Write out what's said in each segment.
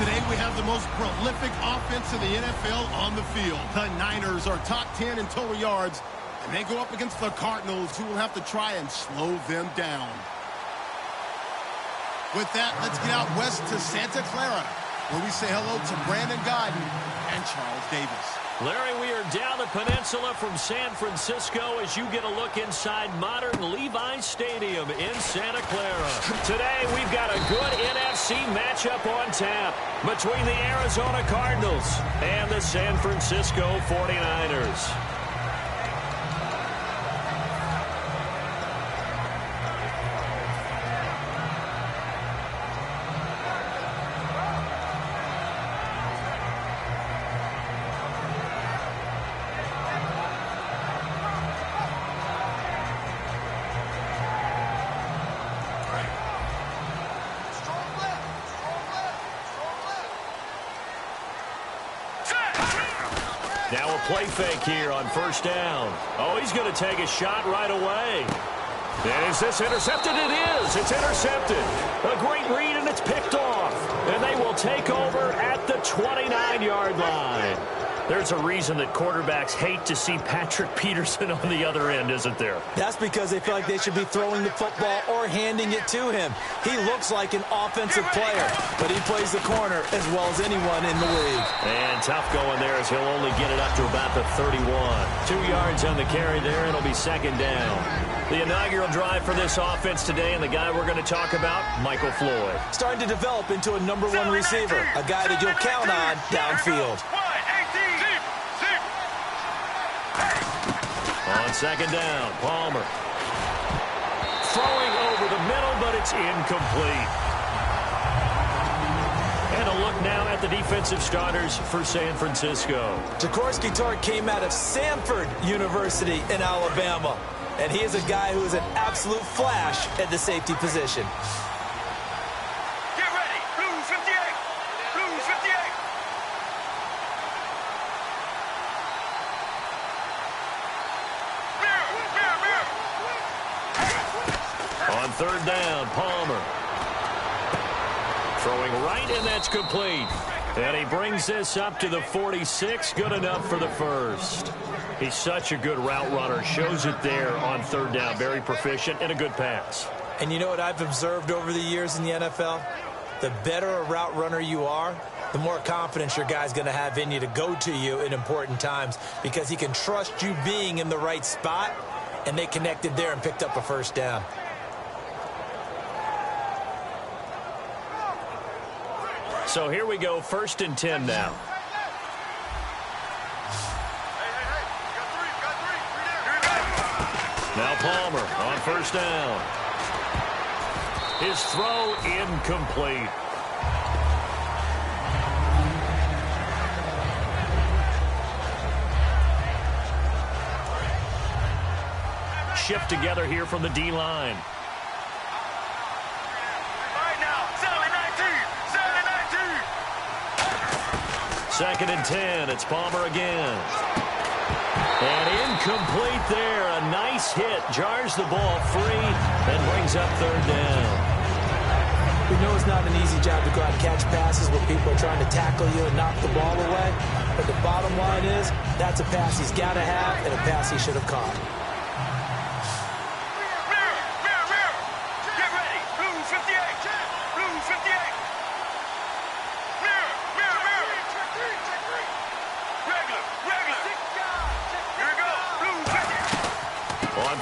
Today we have the most prolific offense in the NFL on the field. The Niners are top 10 in total yards, and they go up against the Cardinals, who will have to try and slow them down. With that, let's get out west to Santa Clara, where we say hello to Brandon Godden and Charles Davis. Larry, we are down the peninsula from San Francisco as you get a look inside modern Levi's Stadium in Santa Clara. Today, we've got a good NFC matchup on tap between the Arizona Cardinals and the San Francisco 49ers. Now a play fake here on first down. Oh, he's going to take a shot right away. Is this intercepted? It is. It's intercepted. A great read, and it's picked off. And they will take over at the 29-yard line. There's a reason that quarterbacks hate to see Patrick Peterson on the other end, isn't there? That's because they feel like they should be throwing the football or handing it to him. He looks like an offensive player, but he plays the corner as well as anyone in the league. And tough going there as he'll only get it up to about the 31. 2 yards on the carry there, and it'll be second down. The inaugural drive for this offense today, and the guy we're going to talk about, Michael Floyd. Starting to develop into a #1 receiver, a guy that you'll count on downfield. On second down, Palmer. Throwing over the middle, but it's incomplete. And a look now at the defensive starters for San Francisco. Jaworski Tartt came out of Samford University in Alabama. And he is a guy who is an absolute flash at the safety position. Get ready. Blue 58. Blue 58. On third down, Palmer. Throwing right, and that's complete. And he brings this up to the 46. Good enough for the first. He's such a good route runner. Shows it there on third down. Very proficient and a good pass. And you know what I've observed over the years in the NFL? The better a route runner you are, the more confidence your guy's going to have in you to go to you in important times because he can trust you being in the right spot, and they connected there and picked up a first down. So here we go, 1st and 10 now. Now Palmer on first down. His throw incomplete. Shift together here from the D-line. Second and 10. It's Palmer again. And incomplete there. A nice hit. Jars the ball free and brings up third down. We know it's not an easy job to go out and catch passes where people are trying to tackle you and knock the ball away. But the bottom line is that's a pass he's got to have and a pass he should have caught.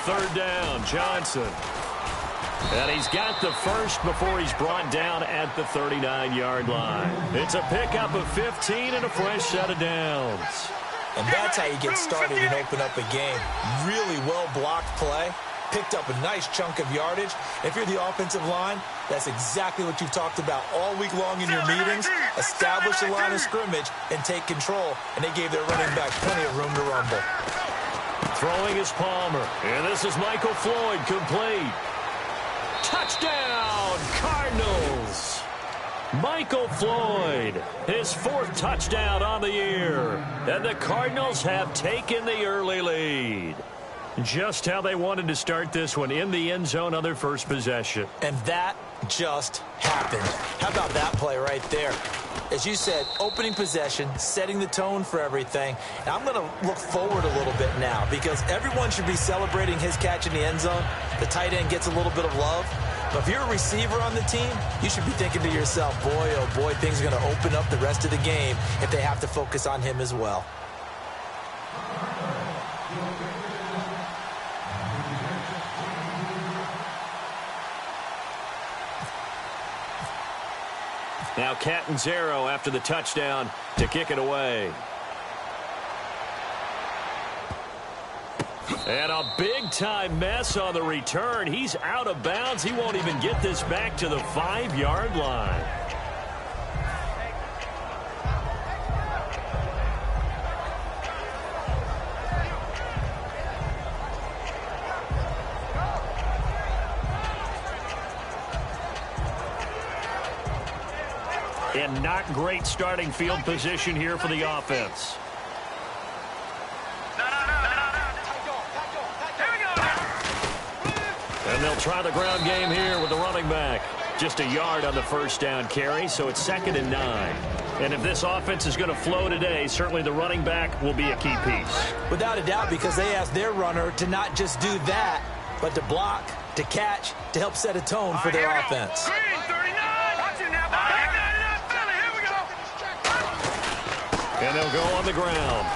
Third down, Johnson. And he's got the first before he's brought down at the 39-yard line. It's a pickup of 15 and a fresh set of downs. And that's how you get started and open up a game. Really well-blocked play. Picked up a nice chunk of yardage. If you're the offensive line, that's exactly what you've talked about all week long in your meetings. Establish a line of scrimmage and take control. And they gave their running back plenty of room to rumble. Throwing is Palmer. And this is Michael Floyd, complete. Touchdown, Cardinals. Michael Floyd, his 4th touchdown on the year. And the Cardinals have taken the early lead. Just how they wanted to start this one, in the end zone on their first possession. And that just happened. How about that play right there? As you said, opening possession, setting the tone for everything. And I'm going to look forward a little bit now because everyone should be celebrating his catch in the end zone. The tight end gets a little bit of love. But if you're a receiver on the team, you should be thinking to yourself, boy, oh boy, things are going to open up the rest of the game if they have to focus on him as well. Now Catanzaro after the touchdown to kick it away. And a big-time mess on the return. He's out of bounds. He won't even get this back to the 5-yard line. And not great starting field position here for the offense. And they'll try the ground game here with the running back. Just a yard on the first down carry, so it's 2nd and 9. And if this offense is going to flow today, certainly the running back will be a key piece. Without a doubt, because they asked their runner to not just do that, but to block, to catch, to help set a tone for their offense. And they'll go on the ground.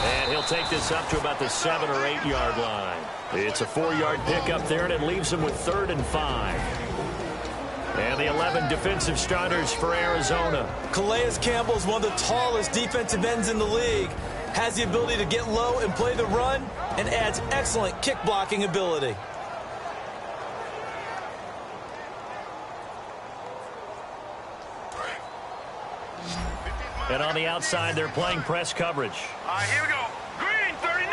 And he'll take this up to about the 7- or 8-yard line. It's a 4-yard pickup there, and it leaves him with 3rd and 5. And the 11 defensive starters for Arizona. Calais Campbell is one of the tallest defensive ends in the league. Has the ability to get low and play the run, and adds excellent kick blocking ability. And on the outside, they're playing press coverage. All right, here we go. Green 39.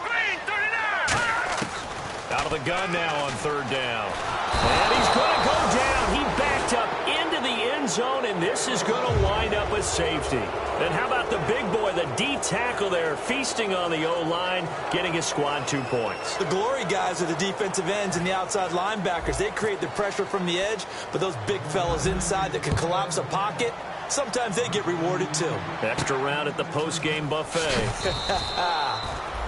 Green 39. Out of the gun now on 3rd down. And he's going to go down. He backed up into the end zone, and this is going to wind up with safety. And how about the big boy, the D tackle there, feasting on the O-line, getting his squad 2 points. The glory guys are the defensive ends and the outside linebackers. They create the pressure from the edge, but those big fellas inside that can collapse a pocket, sometimes they get rewarded too. Extra round at the post-game buffet.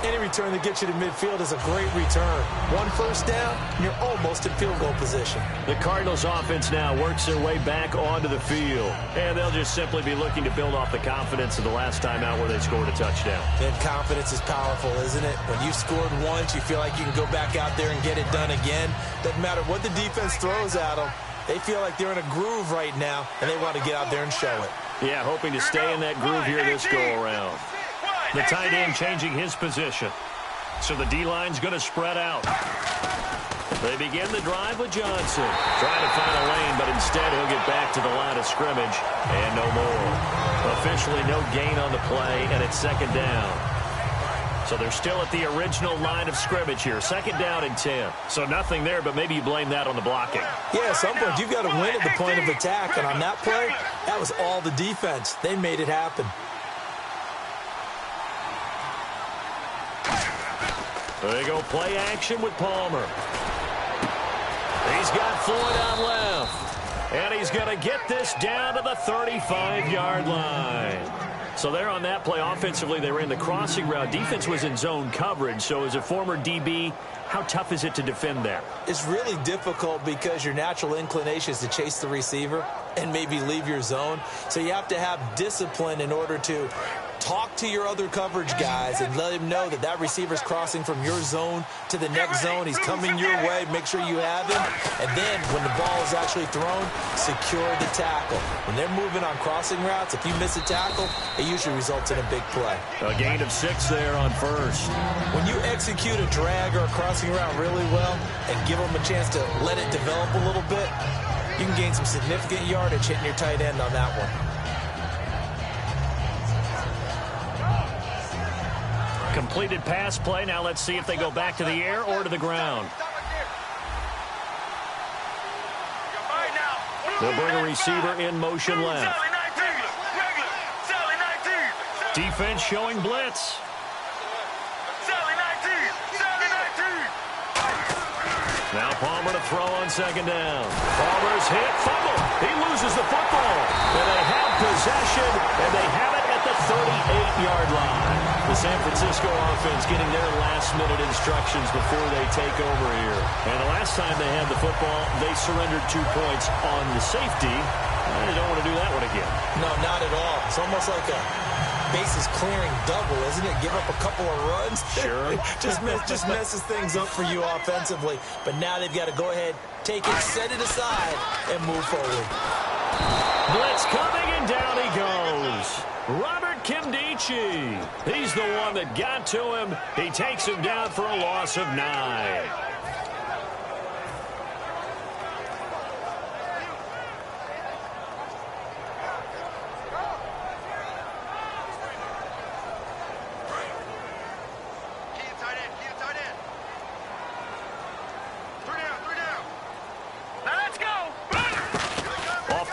Any return that gets you to midfield is a great return. 1 first down, and you're almost in field goal position. The Cardinals offense now works their way back onto the field. And they'll just simply be looking to build off the confidence of the last time out where they scored a touchdown. And confidence is powerful, isn't it? When you scored once, you feel like you can go back out there and get it done again. Doesn't matter what the defense throws at them. They feel like they're in a groove right now, and they want to get out there and show it. Yeah, hoping to stay in that groove here this go-around. The tight end changing his position. So the D-line's going to spread out. They begin the drive with Johnson. Trying to find a lane, but instead he'll get back to the line of scrimmage. And no more. Officially no gain on the play, and it's 2nd down. So they're still at the original line of scrimmage here. 2nd down and 10. So nothing there, but maybe you blame that on the blocking. Yeah, at some point you've got to win at the point of attack. And on that play, that was all the defense. They made it happen. They go play action with Palmer. He's got Floyd on left. And he's going to get this down to the 35-yard line. So there on that play, offensively, they ran the crossing route. Defense was in zone coverage. So as a former DB, how tough is it to defend that? It's really difficult because your natural inclination is to chase the receiver and maybe leave your zone. So you have to have discipline in order to talk to your other coverage guys and let him know that that receiver's crossing from your zone to the next zone. He's coming your way. Make sure you have him. And then when the ball is actually thrown, secure the tackle. When they're moving on crossing routes, if you miss a tackle, it usually results in a big play. A gain of 6 there on first. When you execute a drag or a crossing route really well and give them a chance to let it develop a little bit, you can gain some significant yardage hitting your tight end on that one. Completed pass play. Now let's see if they go back to the air or to the ground. They'll bring a receiver in motion left. Defense showing blitz. Now Palmer to throw on 2nd down. Palmer's hit, fumble. He loses the football. And they have possession, and they have it at the 38-yard line. The San Francisco offense getting their last-minute instructions before they take over here. And the last time they had the football, they surrendered 2 points on the safety. And they don't want to do that one again. No, not at all. It's almost like a bases clearing double, isn't it? Give up a couple of runs. Sure. just messes things up for you offensively. But now they've got to go ahead, take it, set it aside, and move forward. Blitz coming, and down he goes. Robert Kimdichie. He's the one that got to him. He takes him down for a loss of 9.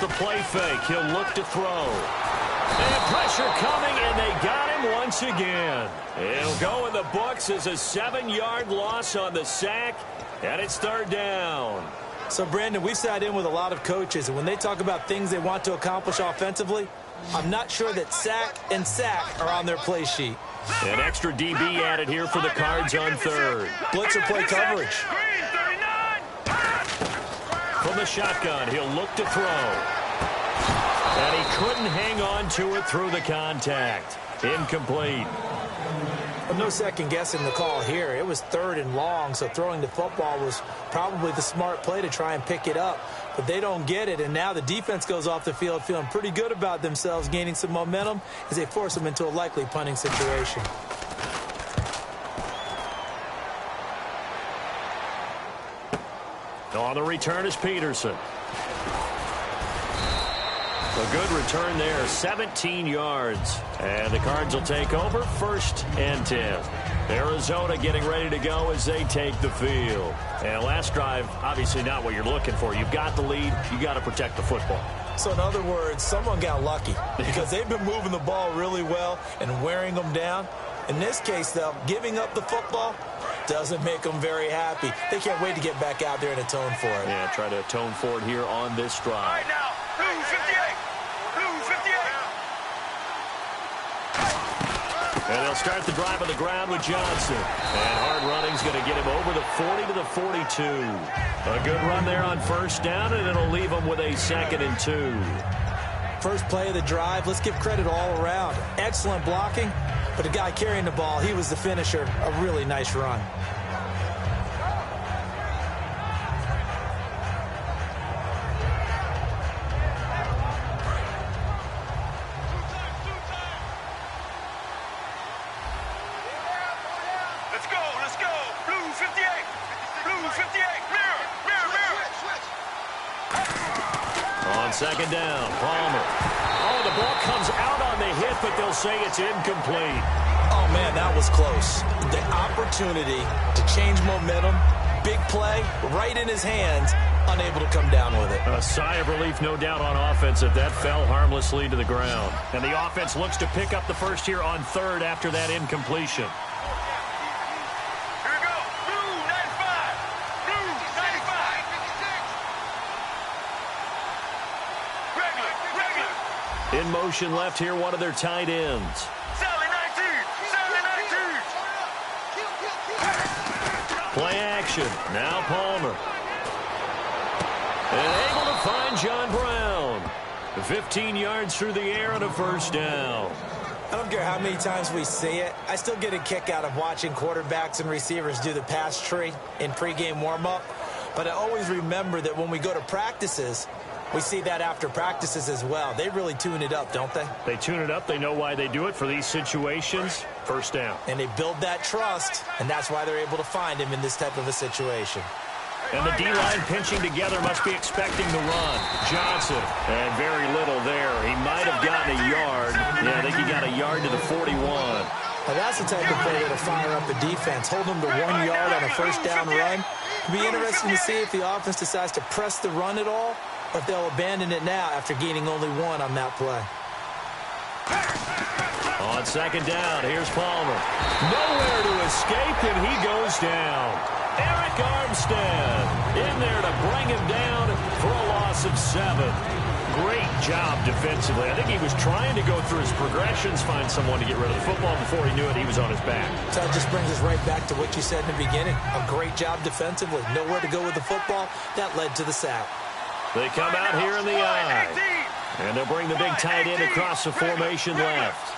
The play fake. He'll look to throw. And pressure coming, and they got him once again. It'll go in the books as a 7-yard loss on the sack, and it's 3rd down. So, Brandon, we've sat in with a lot of coaches, and when they talk about things they want to accomplish offensively, I'm not sure that sack and sack are on their play sheet. An extra DB added here for the Cards on 3rd. Blitzer play coverage. From the shotgun, he'll look to throw. And he couldn't hang on to it through the contact. Incomplete. Well, no second guessing the call here. It was 3rd and long, so throwing the football was probably the smart play to try and pick it up. But they don't get it, and now the defense goes off the field feeling pretty good about themselves, gaining some momentum as they force them into a likely punting situation. On the return is Peterson. A good return there, 17 yards. And the Cards will take over, 1st and 10. Arizona getting ready to go as they take the field. And last drive, obviously not what you're looking for. You've got the lead. You got to protect the football. So, in other words, someone got lucky because they've been moving the ball really well and wearing them down. In this case, though, giving up the football doesn't make them very happy. They can't wait to get back out there and atone for it. Yeah, try to atone for it here on this drive. All right, now, 258. And they'll start the drive on the ground with Johnson. And hard running's going to get him over the 40 to the 42. A good run there on 1st down, and it'll leave him with a 2nd and 2. First play of the drive, let's give credit all around. Excellent blocking, but the guy carrying the ball, he was the finisher. A really nice run. Let's go. Blue 58. Blue 58. Mirror. On 2nd down, Palmer. Oh, the ball comes out on the hit, but they'll say it's incomplete. Oh, man, that was close. The opportunity to change momentum, big play, right in his hands, unable to come down with it. A sigh of relief, no doubt, on offense if that fell harmlessly to the ground. And the offense looks to pick up the first here on 3rd after that incompletion. Here we go. Blue 95. Blue 95. Regular. In motion left here, one of their tight ends. Play action. Now Palmer. And able to find John Brown. 15 yards through the air and a 1st down. I don't care how many times we see it. I still get a kick out of watching quarterbacks and receivers do the pass tree in pregame warm-up. But I always remember that when we go to practices, we see that after practices as well. They really tune it up, don't they? They tune it up. They know why they do it for these situations. 1st down. And they build that trust, and that's why they're able to find him in this type of a situation. And the D-line pinching together must be expecting the run. Johnson, and very little there. He might have gotten a yard. Yeah, I think he got a yard to the 41. Now that's the type of play that'll fire up the defense. Hold them to 1 yard on a 1st down run. It'll be interesting to see if the offense decides to press the run at all, or if they'll abandon it now after gaining only 1 on that play. On 2nd down, here's Palmer. Nowhere to escape, and he goes down. Eric Armstead in there to bring him down for a loss of 7. Great job defensively. I think he was trying to go through his progressions, find someone to get rid of the football. Before he knew it, he was on his back. So that just brings us right back to what you said in the beginning. A great job defensively. Nowhere to go with the football. That led to the sack. They come out here in the I. And they'll bring the big tight end across the formation left.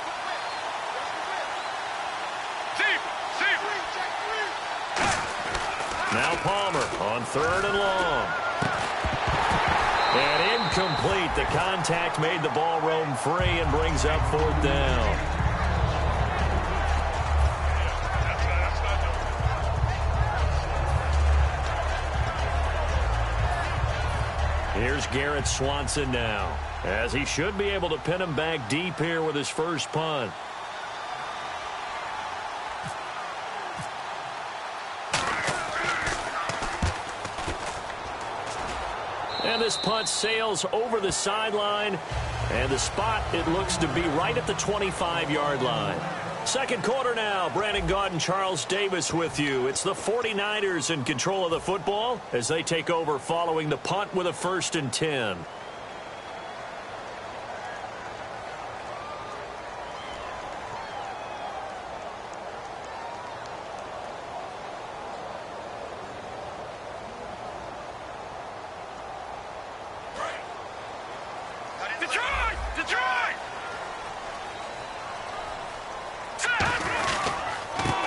Now Palmer on 3rd and long. And incomplete. The contact made the ball roam free and brings up 4th down. Here's Garrett Swanson now, as he should be able to pin him back deep here with his first punt. And this punt sails over the sideline, and the spot, it looks to be right at the 25-yard line. Second quarter now. Brandon Gaudin, Charles Davis with you. It's the 49ers in control of the football as they take over following the punt with a 1st and 10.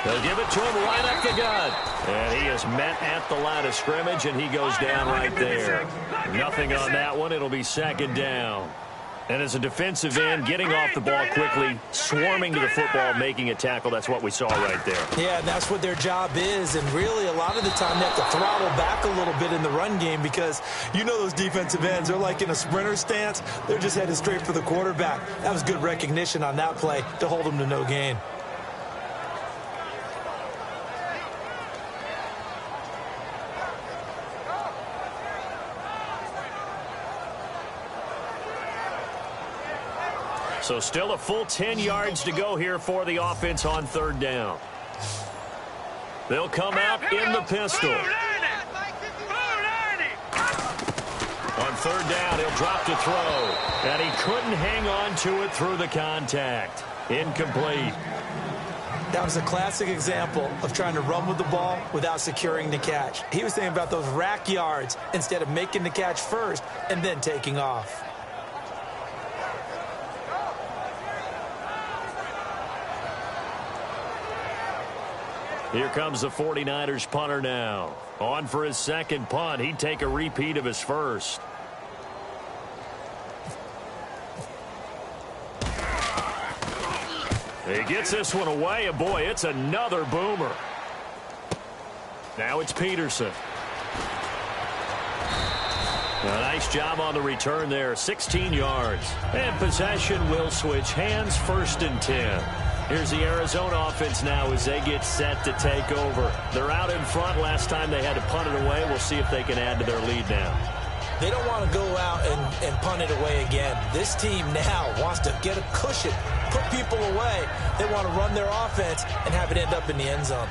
They'll give it to him right up the gut. And he is met at the line of scrimmage, and he goes down right there. Nothing on that one. It'll be 2nd down. And as a defensive end, getting off the ball quickly, swarming to the football, making a tackle, that's what we saw right there. Yeah, and that's what their job is. And really, a lot of the time, they have to throttle back a little bit in the run game because you know those defensive ends, they're like in a sprinter stance. They're just headed straight for the quarterback. That was good recognition on that play to hold them to no gain. So still a full 10 yards to go here for the offense on 3rd down. They'll come out in the pistol. On 3rd down, he'll drop to throw. And he couldn't hang on to it through the contact. Incomplete. That was a classic example of trying to run with the ball without securing the catch. He was thinking about those rack yards instead of making the catch first and then taking off. Here comes the 49ers punter now. On for his 2nd punt. He'd take a repeat of his first. He gets this one away, and boy, it's another boomer. Now it's Peterson. A nice job on the return there, 16 yards. And possession will switch hands, 1st and 10. Here's the Arizona offense now as they get set to take over. They're out in front. Last time they had to punt it away. We'll see if they can add to their lead now. They don't want to go out and punt it away again. This team now wants to get a cushion, put people away. They want to run their offense and have it end up in the end zone.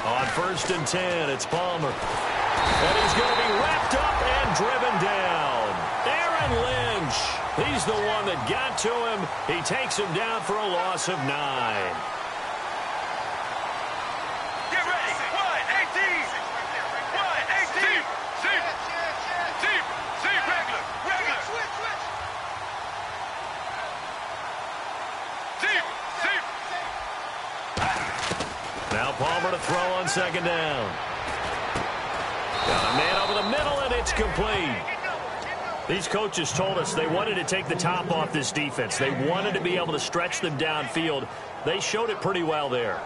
On 1st and 10, it's Palmer. And he's going to be wrapped up and driven down. Aaron Lynch. He's the one that got to him. He takes him down for a loss of 9. Get ready. 1-18. 1-18. See. Regular. Switch. See. Now Palmer to throw on 2nd down. Got a man over the middle, and it's complete. These coaches told us they wanted to take the top off this defense. They wanted to be able to stretch them downfield. They showed it pretty well there.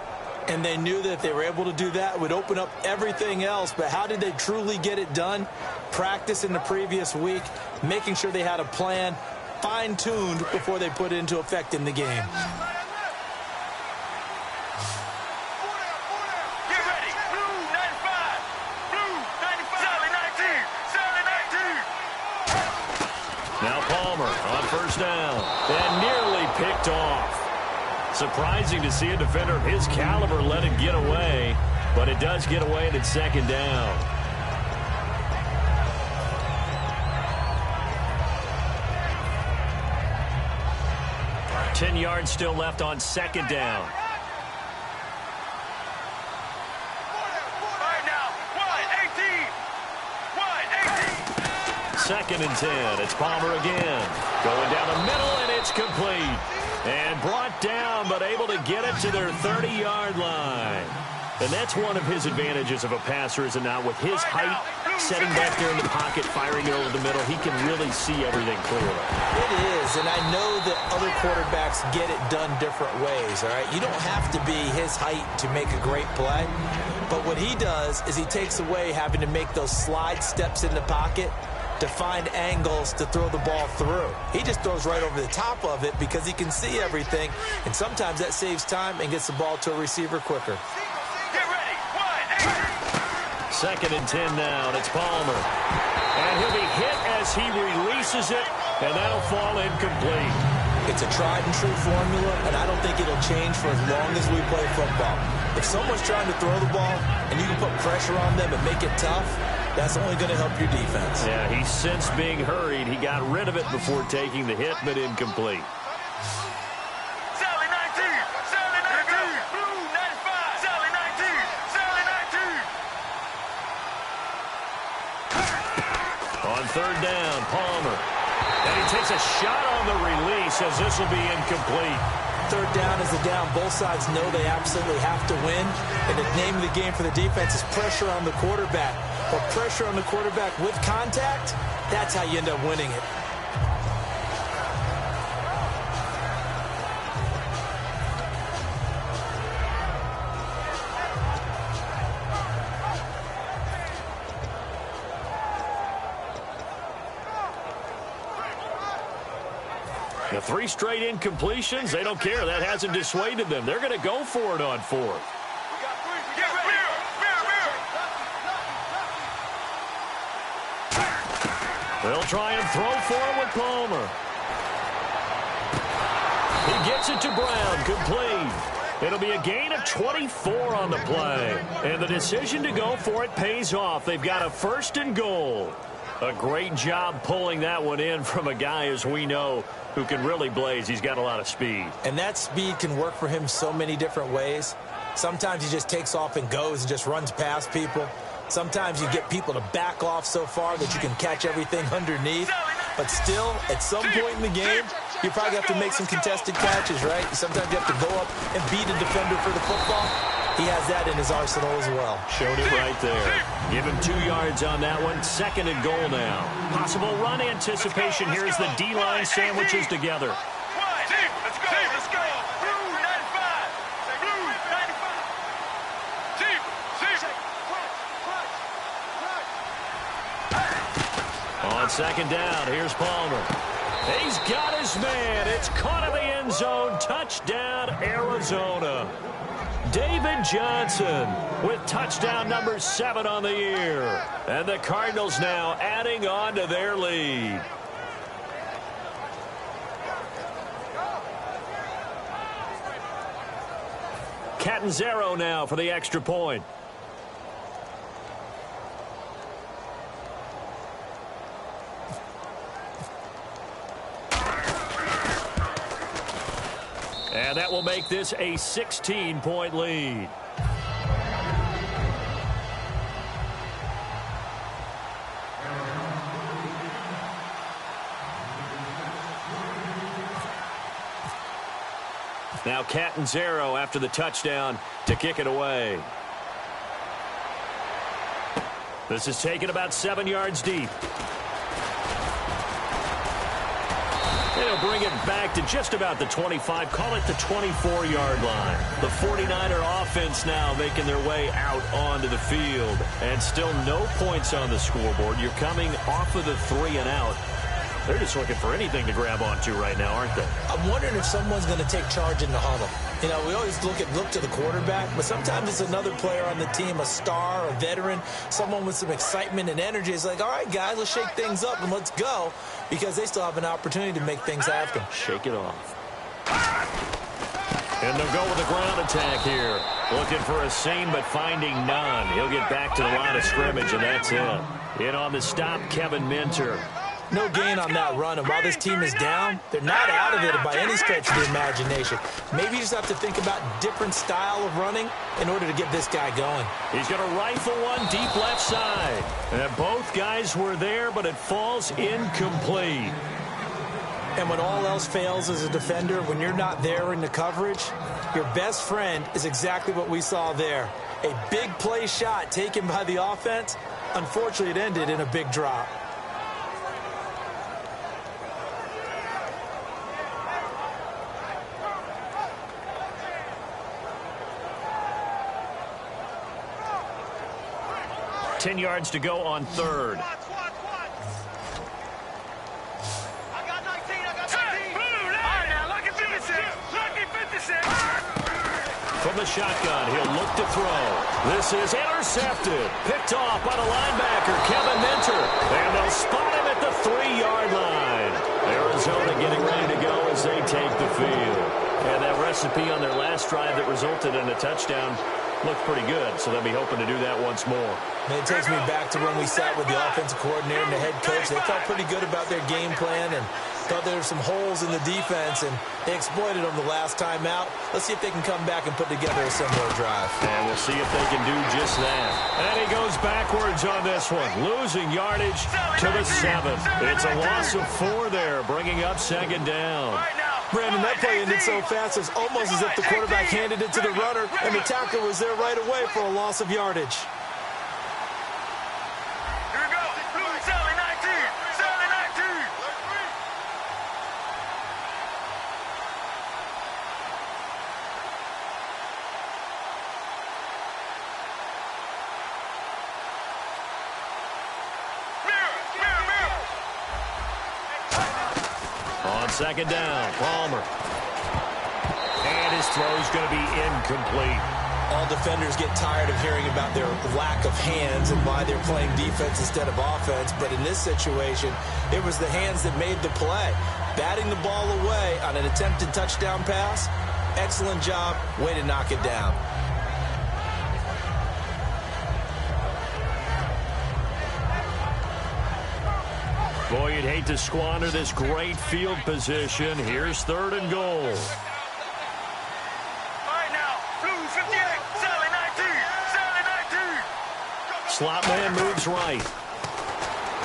And they knew that if they were able to do that, it would open up everything else. But how did they truly get it done? Practice in the previous week, making sure they had a plan, fine-tuned before they put it into effect in the game. Now Palmer on first down and nearly picked off. Surprising to see a defender of his caliber let it get away, but it does get away and it's second down. Ten yards still left on second down. Second and 10. It's Palmer again. Going down the middle, and it's complete. And brought down, but able to get it to their 30-yard line. And that's one of his advantages of a passer, is it not? With his height, setting back there in the pocket, firing it over the middle, he can really see everything clearly. It is, and I know that other quarterbacks get it done different ways, all right? You don't have to be his height to make a great play. But what he does is he takes away having to make those slide steps in the pocket to find angles to throw the ball through. He just throws right over the top of it because he can see everything, and sometimes that saves time and gets the ball to a receiver quicker. Get ready. 1, 8. Second and 10 now. It's Palmer. And he'll be hit as he releases it, and that'll fall incomplete. It's a tried-and-true formula, and I don't think it'll change for as long as we play football. If someone's trying to throw the ball and you can put pressure on them and make it tough, that's only going to help your defense. Yeah, he sensed being hurried. He got rid of it before taking the hit, but incomplete. Sally 19. Sally 19. Blue 95. Sally 19. Sally 19. On third down, Palmer. And he takes a shot on the release as this will be incomplete. Third down is the down. Both sides know they absolutely have to win. And the name of the game for the defense is pressure on the quarterback. But pressure on the quarterback with contact, that's how you end up winning it. The 3 straight incompletions, they don't care. That hasn't dissuaded them. They're going to go for it on fourth. Get ready. They'll try and throw for it with Palmer. He gets it to Brown, complete. It'll be a gain of 24 on the play. And the decision to go for it pays off. They've got a first and goal. A great job pulling that one in from a guy, as we know, who can really blaze. He's got a lot of speed. And that speed can work for him so many different ways. Sometimes he just takes off and goes and just runs past people. Sometimes you get people to back off so far that you can catch everything underneath. But still, at some point in the game, you probably have to make some contested catches, right? Sometimes you have to go up and beat a defender for the football. He has that in his arsenal as well. Showed it right there. Give him 2 yards on that one. Second and goal now. Possible run anticipation here as the D-line sandwiches together. Let's go. Let's go. Blue 95. Blue 95. Team. On second down, here's Palmer. He's got his man. It's caught in the end zone. Touchdown, Arizona. David Johnson with touchdown number 7 on the year. And the Cardinals now adding on to their lead. Catanzaro now for the extra point. And that will make this a 16-point lead. Now Catanzaro after the touchdown to kick it away. This is taken about 7 yards deep. And he'll bring it back to just about the 25, call it the 24-yard line. The 49er offense now making their way out onto the field. And still no points on the scoreboard. You're coming off of the 3 and out. They're just looking for anything to grab onto right now, aren't they? I'm wondering if someone's going to take charge in the huddle. You know, we always look to the quarterback, but sometimes it's another player on the team, a star, a veteran, someone with some excitement and energy. It's like, all right, guys, let's shake things up and let's go, because they still have an opportunity to make things happen. Shake it off. And they'll go with a ground attack here. Looking for a seam, but finding none. He'll get back to the line of scrimmage, and that's it. In on the stop, Kevin Minter. No gain on that run, and while this team is down, they're not out of it by any stretch of the imagination. Maybe you just have to think about different style of running in order to get this guy going. He's going to rifle one deep left side. And both guys were there, but it falls incomplete. And when all else fails as a defender, when you're not there in the coverage, your best friend is exactly what we saw there. A big play shot taken by the offense. Unfortunately, it ended in a big drop. Ten yards to go on third. From the shotgun, he'll look to throw. This is intercepted. Picked off by the linebacker, Kevin Minter. And they'll spot him at the 3-yard line. Arizona getting ready to go as they take the field. And that recipe on their last drive that resulted in a touchdown looked pretty good, so they'll be hoping to do that once more. And it takes me back to when we sat with the offensive coordinator and the head coach. They felt pretty good about their game plan and thought there were some holes in the defense, and they exploited them the last time out. Let's see if they can come back and put together a similar drive. And we'll see if they can do just that. And he goes backwards on this one, losing yardage to the 7. It's a loss of 4 there, bringing up second down. Brandon, that play ended so fast, it's almost as if the quarterback handed it to the runner, and the tackle was there right away for a loss of yardage. Here we go. Sally 19. Sally 19. On second down, Palmer. And his throw's going to be incomplete. All defenders get tired of hearing about their lack of hands and why they're playing defense instead of offense. But in this situation, it was the hands that made the play. Batting the ball away on an attempted touchdown pass. Excellent job. Way to knock it down. Boy, you'd hate to squander this great field position. Here's 3rd and goal. All right now. Blue 58. Sally 19. Sally 19. Slot man moves right.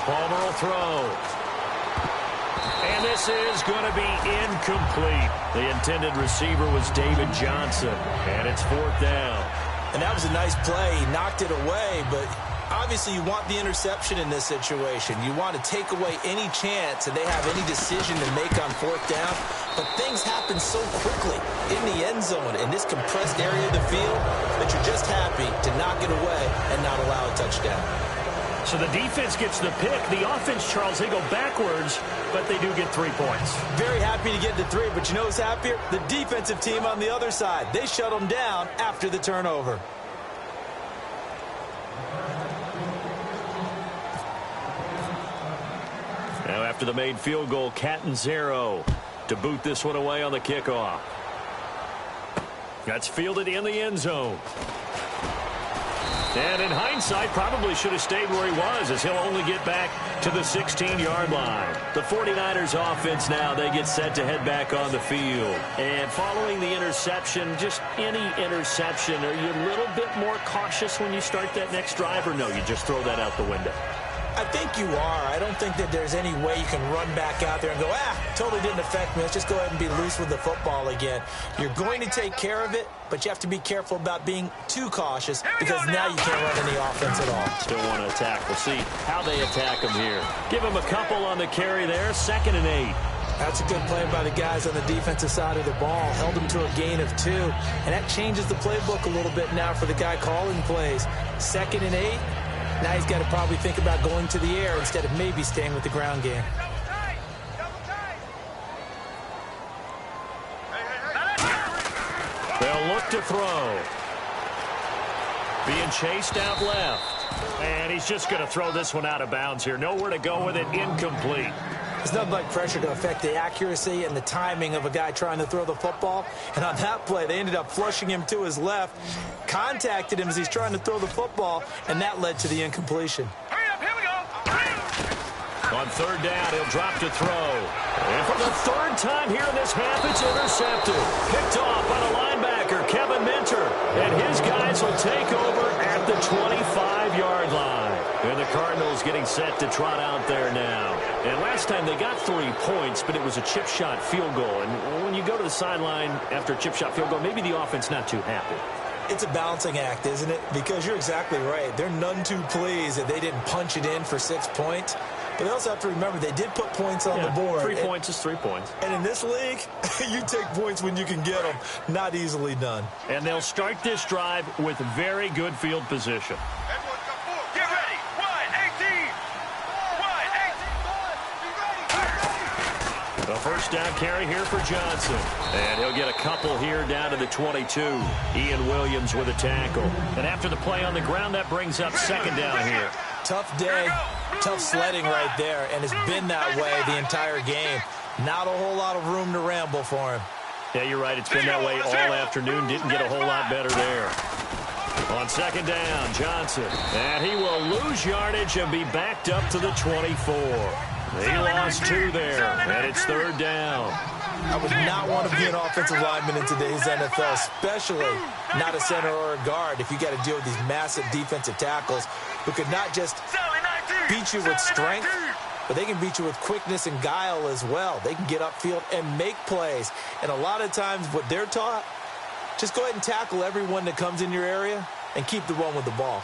Palmer will throw. And this is going to be incomplete. The intended receiver was David Johnson. And it's 4th down. And that was a nice play. He knocked it away, but obviously you want the interception in this situation. You want to take away any chance that they have any decision to make on 4th down. But things happen so quickly in the end zone in this compressed area of the field that you're just happy to knock it away and not allow a touchdown. So the defense gets the pick. The offense, Charles, they go backwards, but they do get 3 points. Very happy to get to 3, but you know who's happier? The defensive team on the other side. They shut them down after the turnover. Now after the made field goal, Catanzaro to boot this one away on the kickoff. That's fielded in the end zone. And in hindsight, probably should have stayed where he was, as he'll only get back to the 16-yard line. The 49ers offense now, they get set to head back on the field. And following the interception, just any interception, are you a little bit more cautious when you start that next drive, or no, you just throw that out the window? I think you are. I don't think that there's any way you can run back out there and go, totally didn't affect me. Let's just go ahead and be loose with the football again. You're going to take care of it, but you have to be careful about being too cautious because now you can't run any offense at all. Still want to attack. We'll see how they attack them here. Give them a couple on the carry there. 2nd and 8. That's a good play by the guys on the defensive side of the ball. Held them to a gain of 2. And that changes the playbook a little bit now for the guy calling plays. 2nd and 8. Now he's got to probably think about going to the air instead of maybe staying with the ground game. They'll look to throw. Being chased out left. And he's just going to throw this one out of bounds here. Nowhere to go with it. Incomplete. There's nothing like pressure to affect the accuracy and the timing of a guy trying to throw the football. And on that play, they ended up flushing him to his left, contacted him as he's trying to throw the football, and that led to the incompletion. Hurry up, here we go. On 3rd down, he'll drop to throw. And for the 3rd time here in this half, it's intercepted. Picked off by the linebacker, Kevin Minter. And his guys will take over at the 25-yard line. And the Cardinals getting set to trot out there now. And last time they got 3 points, but it was a chip shot field goal. And when you go to the sideline after a chip shot field goal, maybe the offense not too happy. It's a balancing act, isn't it? Because you're exactly right. They're none too pleased that they didn't punch it in for 6 points. But they also have to remember they did put points on the board. 3 points is 3 points. And in this league, you take points when you can get them. Not easily done. And they'll start this drive with very good field position. Get ready. 1-18. 1-18. A 1st down carry here for Johnson. And he'll get a couple here down to the 22. Ian Williams with a tackle. And after the play on the ground, that brings up 2nd down here. Tough day, tough sledding right there, and it's been that way the entire game. Not a whole lot of room to ramble for him. Yeah, you're right. It's been that way all afternoon. Didn't get a whole lot better there. On 2nd down, Johnson. And he will lose yardage and be backed up to the 24. He lost 2 there, and it's 3rd down. I would not want to be an offensive lineman in today's NFL, especially not a center or a guard if you got to deal with these massive defensive tackles who could not just beat you with strength, but they can beat you with quickness and guile as well. They can get upfield and make plays. And a lot of times what they're taught, just go ahead and tackle everyone that comes in your area and keep the one with the ball.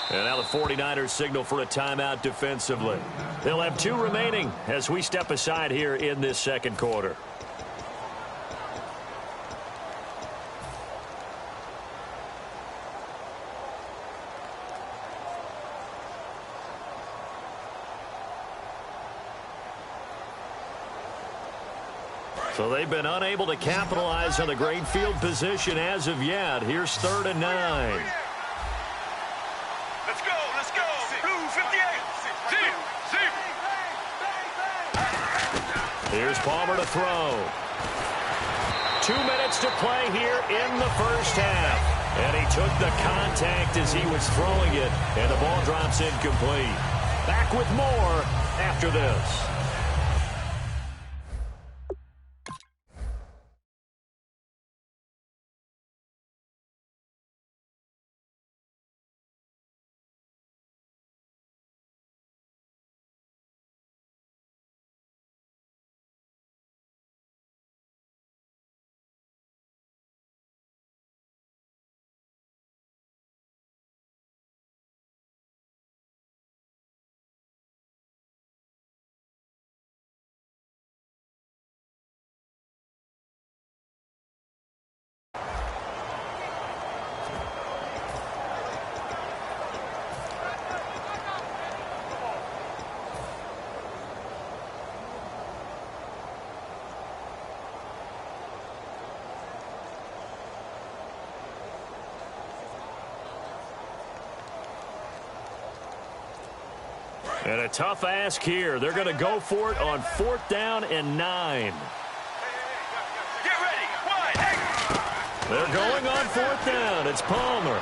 And now the 49ers signal for a timeout defensively. They'll have 2 remaining as we step aside here in this 2nd quarter. So they've been unable to capitalize on the great field position as of yet. Here's 3rd and 9. Let's go. Blue 58. Zip. Here's Palmer to throw. 2 minutes to play here in the 1st half. And he took the contact as he was throwing it. And the ball drops incomplete. Back with more after this. And a tough ask here. They're going to go for it on 4th down and 9. Get ready. 1-8. They're going on 4th down. It's Palmer.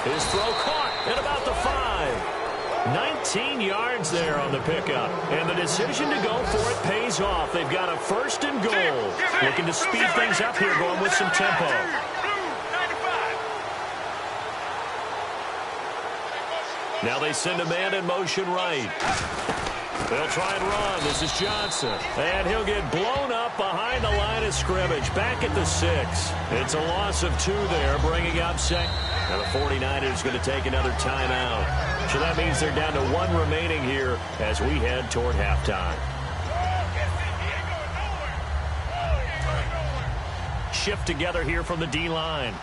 His throw caught at about the 5. 19 yards there on the pickup. And the decision to go for it pays off. They've got a 1st and goal. Looking to speed things up here, going with some tempo. Now they send a man in motion right. They'll try and run. This is Johnson. And he'll get blown up behind the line of scrimmage. Back at the 6. It's a loss of 2 there, bringing up second. Now the 49ers going to take another timeout. So that means they're down to 1 remaining here as we head toward halftime. Shift together here from the D-line.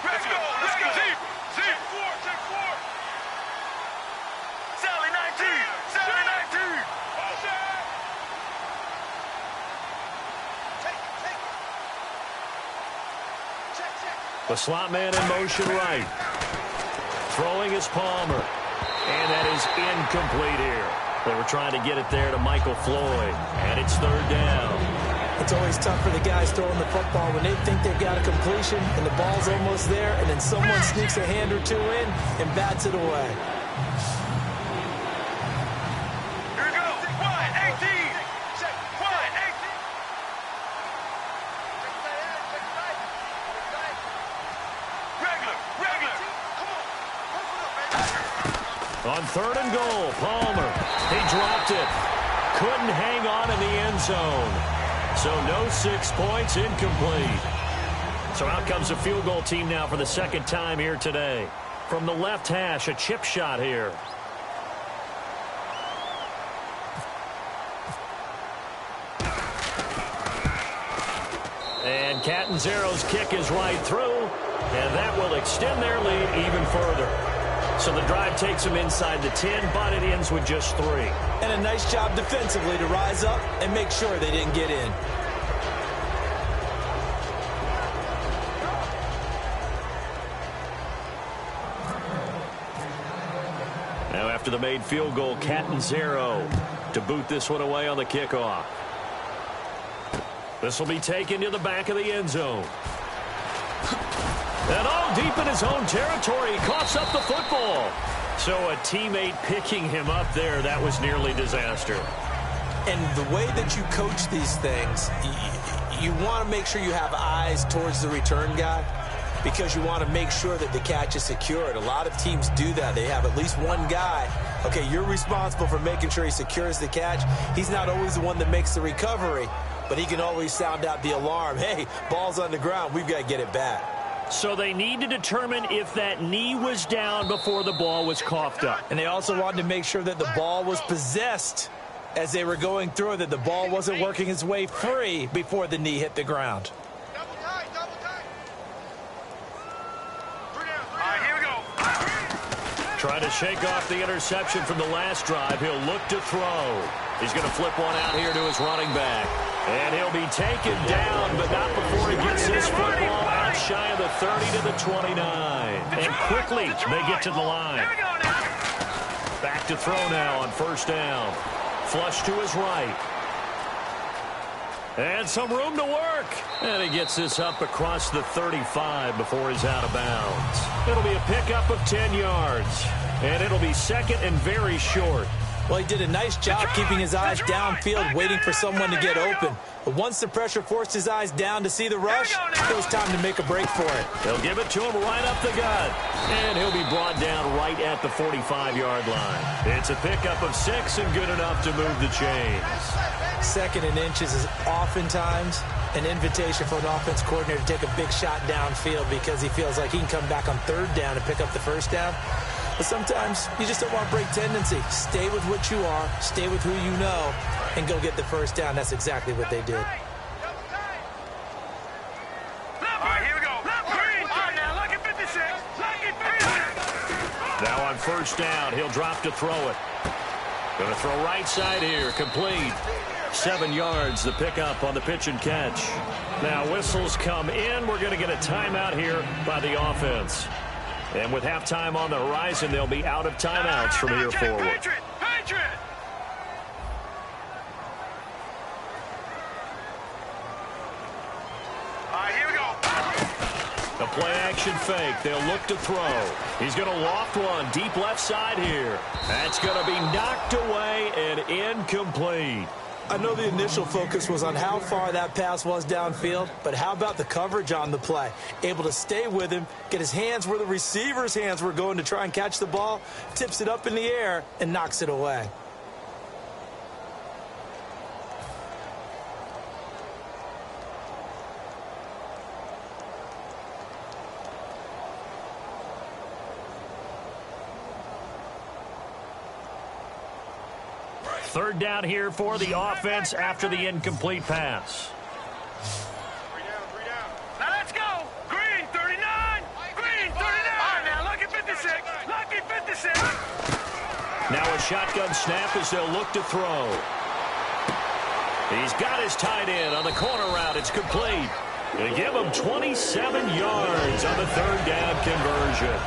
Let's go. Zip. Check 4. Sally 19. Sally 19. The slot man in motion right. Throwing is Palmer. And that is incomplete here. They were trying to get it there to Michael Floyd. And it's 3rd down. It's always tough for the guys throwing the football when they think they've got a completion and the ball's almost there, and then someone sneaks a hand or 2 in and bats it away. Here we go. Wide 18. Wide 18. Regular. On 3rd and goal, Palmer. He dropped it. Couldn't hang on in the end zone. So no 6 points, incomplete. So out comes the field goal team now for the 2nd time here today. From the left hash, a chip shot here. And Catanzaro's kick is right through, and that will extend their lead even further. So the drive takes them inside the 10, but it ends with just 3. And a nice job defensively to rise up and make sure they didn't get in. Now after the made field goal, Catanzaro to boot this one away on the kickoff. This will be taken to the back of the end zone. And all deep in his own territory, he coughs up the football. So a teammate picking him up there, that was nearly disaster. And the way that you coach these things, you want to make sure you have eyes towards the return guy because you want to make sure that the catch is secured. A lot of teams do that. They have at least one guy. Okay, you're responsible for making sure he secures the catch. He's not always the one that makes the recovery, but he can always sound out the alarm. Hey, ball's on the ground. We've got to get it back. So they need to determine if that knee was down before the ball was coughed up. And they also wanted to make sure that the ball was possessed as they were going through, that the ball wasn't working its way free before the knee hit the ground. All right, here we go. Trying to shake off the interception from the last drive. He'll look to throw. He's going to flip one out here to his running back. And he'll be taken down, but not before he gets this football out shy of the 30 to the 29. And quickly, they get to the line. Back to throw now on 1st down. Flush to his right. And some room to work. And he gets this up across the 35 before he's out of bounds. It'll be a pickup of 10 yards. And it'll be 2nd and very short. Well, he did a nice job keeping his eyes downfield, waiting for someone to get open. But once the pressure forced his eyes down to see the rush, it was time to make a break for it. They'll give it to him right up the gut. And he'll be brought down right at the 45-yard line. It's a pickup of 6 and good enough to move the chains. 2nd and inches is oftentimes an invitation for an offense coordinator to take a big shot downfield because he feels like he can come back on 3rd down and pick up the 1st down. But sometimes you just don't want to break tendency. Stay with what you are, stay with who you know, and go get the 1st down. That's exactly what they did. All right, here we go. Green. All right, now, look at 56. Look at 56. Now on 1st down, he'll drop to throw it. Going to throw right side here, complete. 7 yards, the pickup on the pitch and catch. Now whistles come in. We're going to get a timeout here by the offense. And with halftime on the horizon, they'll be out of timeouts from here forward. Patriot. All right, here we go. A play-action fake. They'll look to throw. He's going to loft one deep left side here. That's going to be knocked away and incomplete. I know the initial focus was on how far that pass was downfield, but how about the coverage on the play? Able to stay with him, get his hands where the receiver's hands were going to try and catch the ball, tips it up in the air, and knocks it away. Third down here for the offense after the incomplete pass. Now let's go. Green 39. Green 39. All right, now lucky 56. Lucky 56. Now a shotgun snap as they'll look to throw. He's got his tight end on the corner route. It's complete. They give him 27 yards on the third down conversion.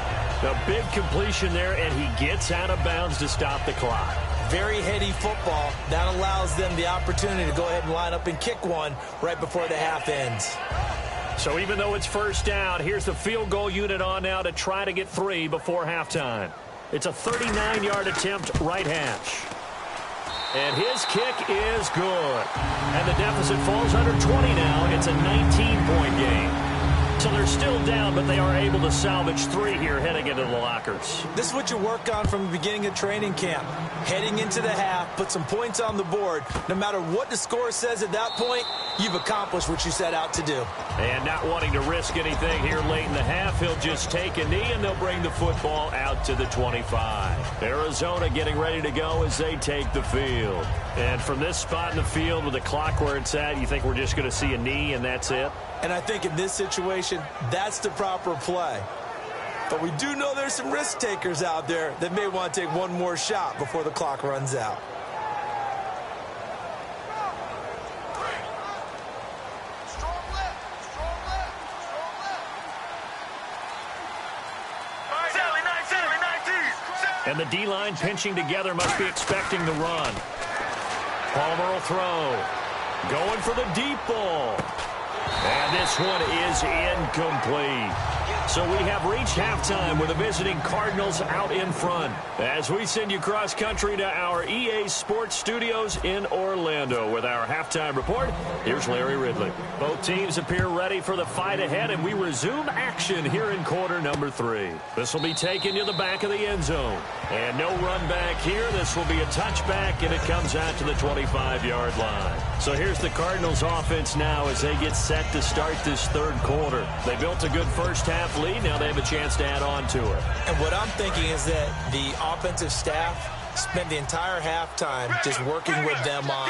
A big completion there, and he gets out of bounds to stop the clock. Very heady football. That allows them the opportunity to go ahead and line up and kick one right before the half ends. So even though it's first down, here's the field goal unit on now to try to get 3 before halftime. It's a 39-yard attempt right hash. And his kick is good. And the deficit falls under 20 now. It's a 19-point game. So they're still down, but they are able to salvage 3 here heading into the lockers. This is what you work on from the beginning of training camp. Heading into the half, put some points on the board. No matter what the score says at that point, you've accomplished what you set out to do. And not wanting to risk anything here late in the half, he'll just take a knee, and they'll bring the football out to the 25. Arizona getting ready to go as they take the field. And from this spot in the field with the clock where it's at, you think we're just going to see a knee and that's it? And I think in this situation, that's the proper play. But we do know there's some risk takers out there that may want to take one more shot before the clock runs out. And the D-line pinching together must be expecting the run. Palmer will throw. Going for the deep ball. And this one is incomplete. So we have reached halftime with the visiting Cardinals out in front. As we send you cross-country to our EA Sports Studios in Orlando with our halftime report, here's Larry Ridley. Both teams appear ready for the fight ahead, and we resume action here in quarter number 3. This will be taken to the back of the end zone. And no run back here. This will be a touchback, and it comes out to the 25-yard line. So here's the Cardinals offense now as they get set to start this third quarter. They built a good first-half lead. Now they have a chance to add on to it. And what I'm thinking is that the offensive staff spent the entire halftime just working with them on,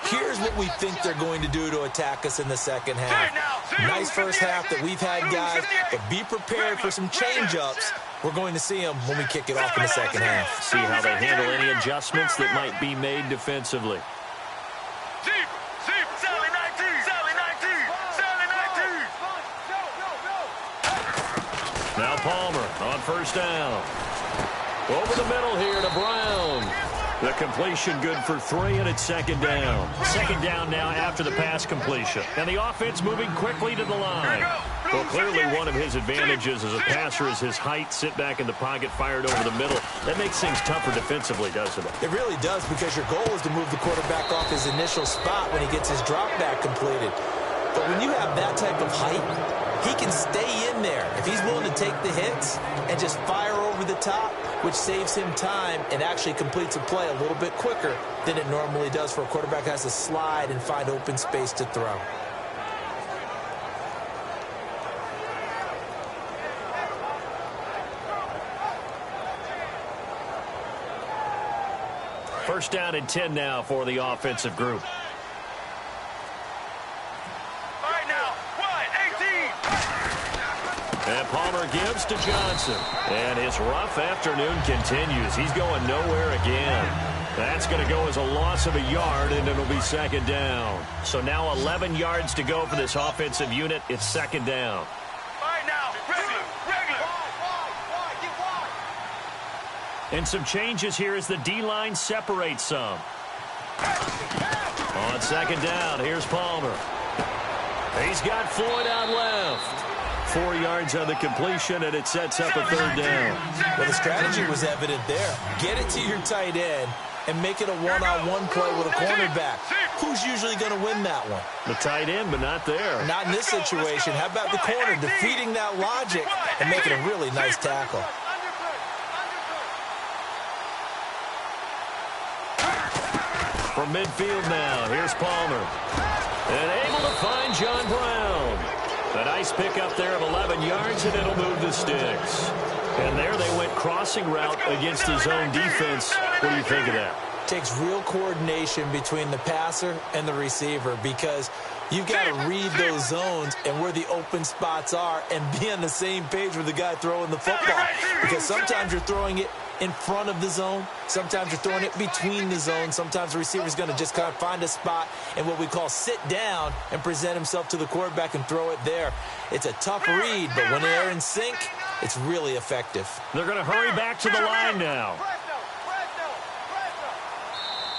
here's what we think they're going to do to attack us in the second half. Nice first half that we've had, guys, but be prepared for some change-ups. We're going to see them when we kick it off in the second half. See how they handle any adjustments that might be made defensively. Now Palmer on first down. Over the middle here to Brown. The completion good for 3, and it's second down. Second down now after the pass completion. And the offense moving quickly to the line. Well, clearly one of his advantages as a passer is his height. Sit back in the pocket, fired over the middle. That makes things tougher defensively, doesn't it? It really does, because your goal is to move the quarterback off his initial spot when he gets his drop back completed. But when you have that type of height, he can stay in there if he's willing to take the hits and just fire over the top, which saves him time and actually completes a play a little bit quicker than it normally does for a quarterback who has to slide and find open space to throw. First down and 10 now for the offensive group. And Palmer gives to Johnson. And his rough afternoon continues. He's going nowhere again. That's going to go as a loss of a yard, and it'll be second down. So now 11 yards to go for this offensive unit. It's second down. And some changes here as the D-line separates some. On second down, here's Palmer. He's got Floyd out left. 4 yards on the completion, and it sets up a third down. Well, the strategy was evident there. Get it to your tight end, and make it a one-on-one play with a cornerback. Who's usually going to win that one? The tight end, but not there. Not in this situation. How about the corner defeating that logic and making a really nice tackle? From midfield now, here's Palmer. And able to find John Brown. A nice pickup there of 11 yards, and it'll move the sticks. And there they went crossing route against his own defense. What do you think of that? Takes real coordination between the passer and the receiver, because you've got to read those zones and where the open spots are and be on the same page with the guy throwing the football. Because sometimes you're throwing it in front of the zone. Sometimes you're throwing it between the zones. Sometimes the receiver's going to just kind of find a spot and what we call sit down and present himself to the quarterback and throw it there. It's a tough read, but when they're in sync, it's really effective. They're going to hurry back to the line now.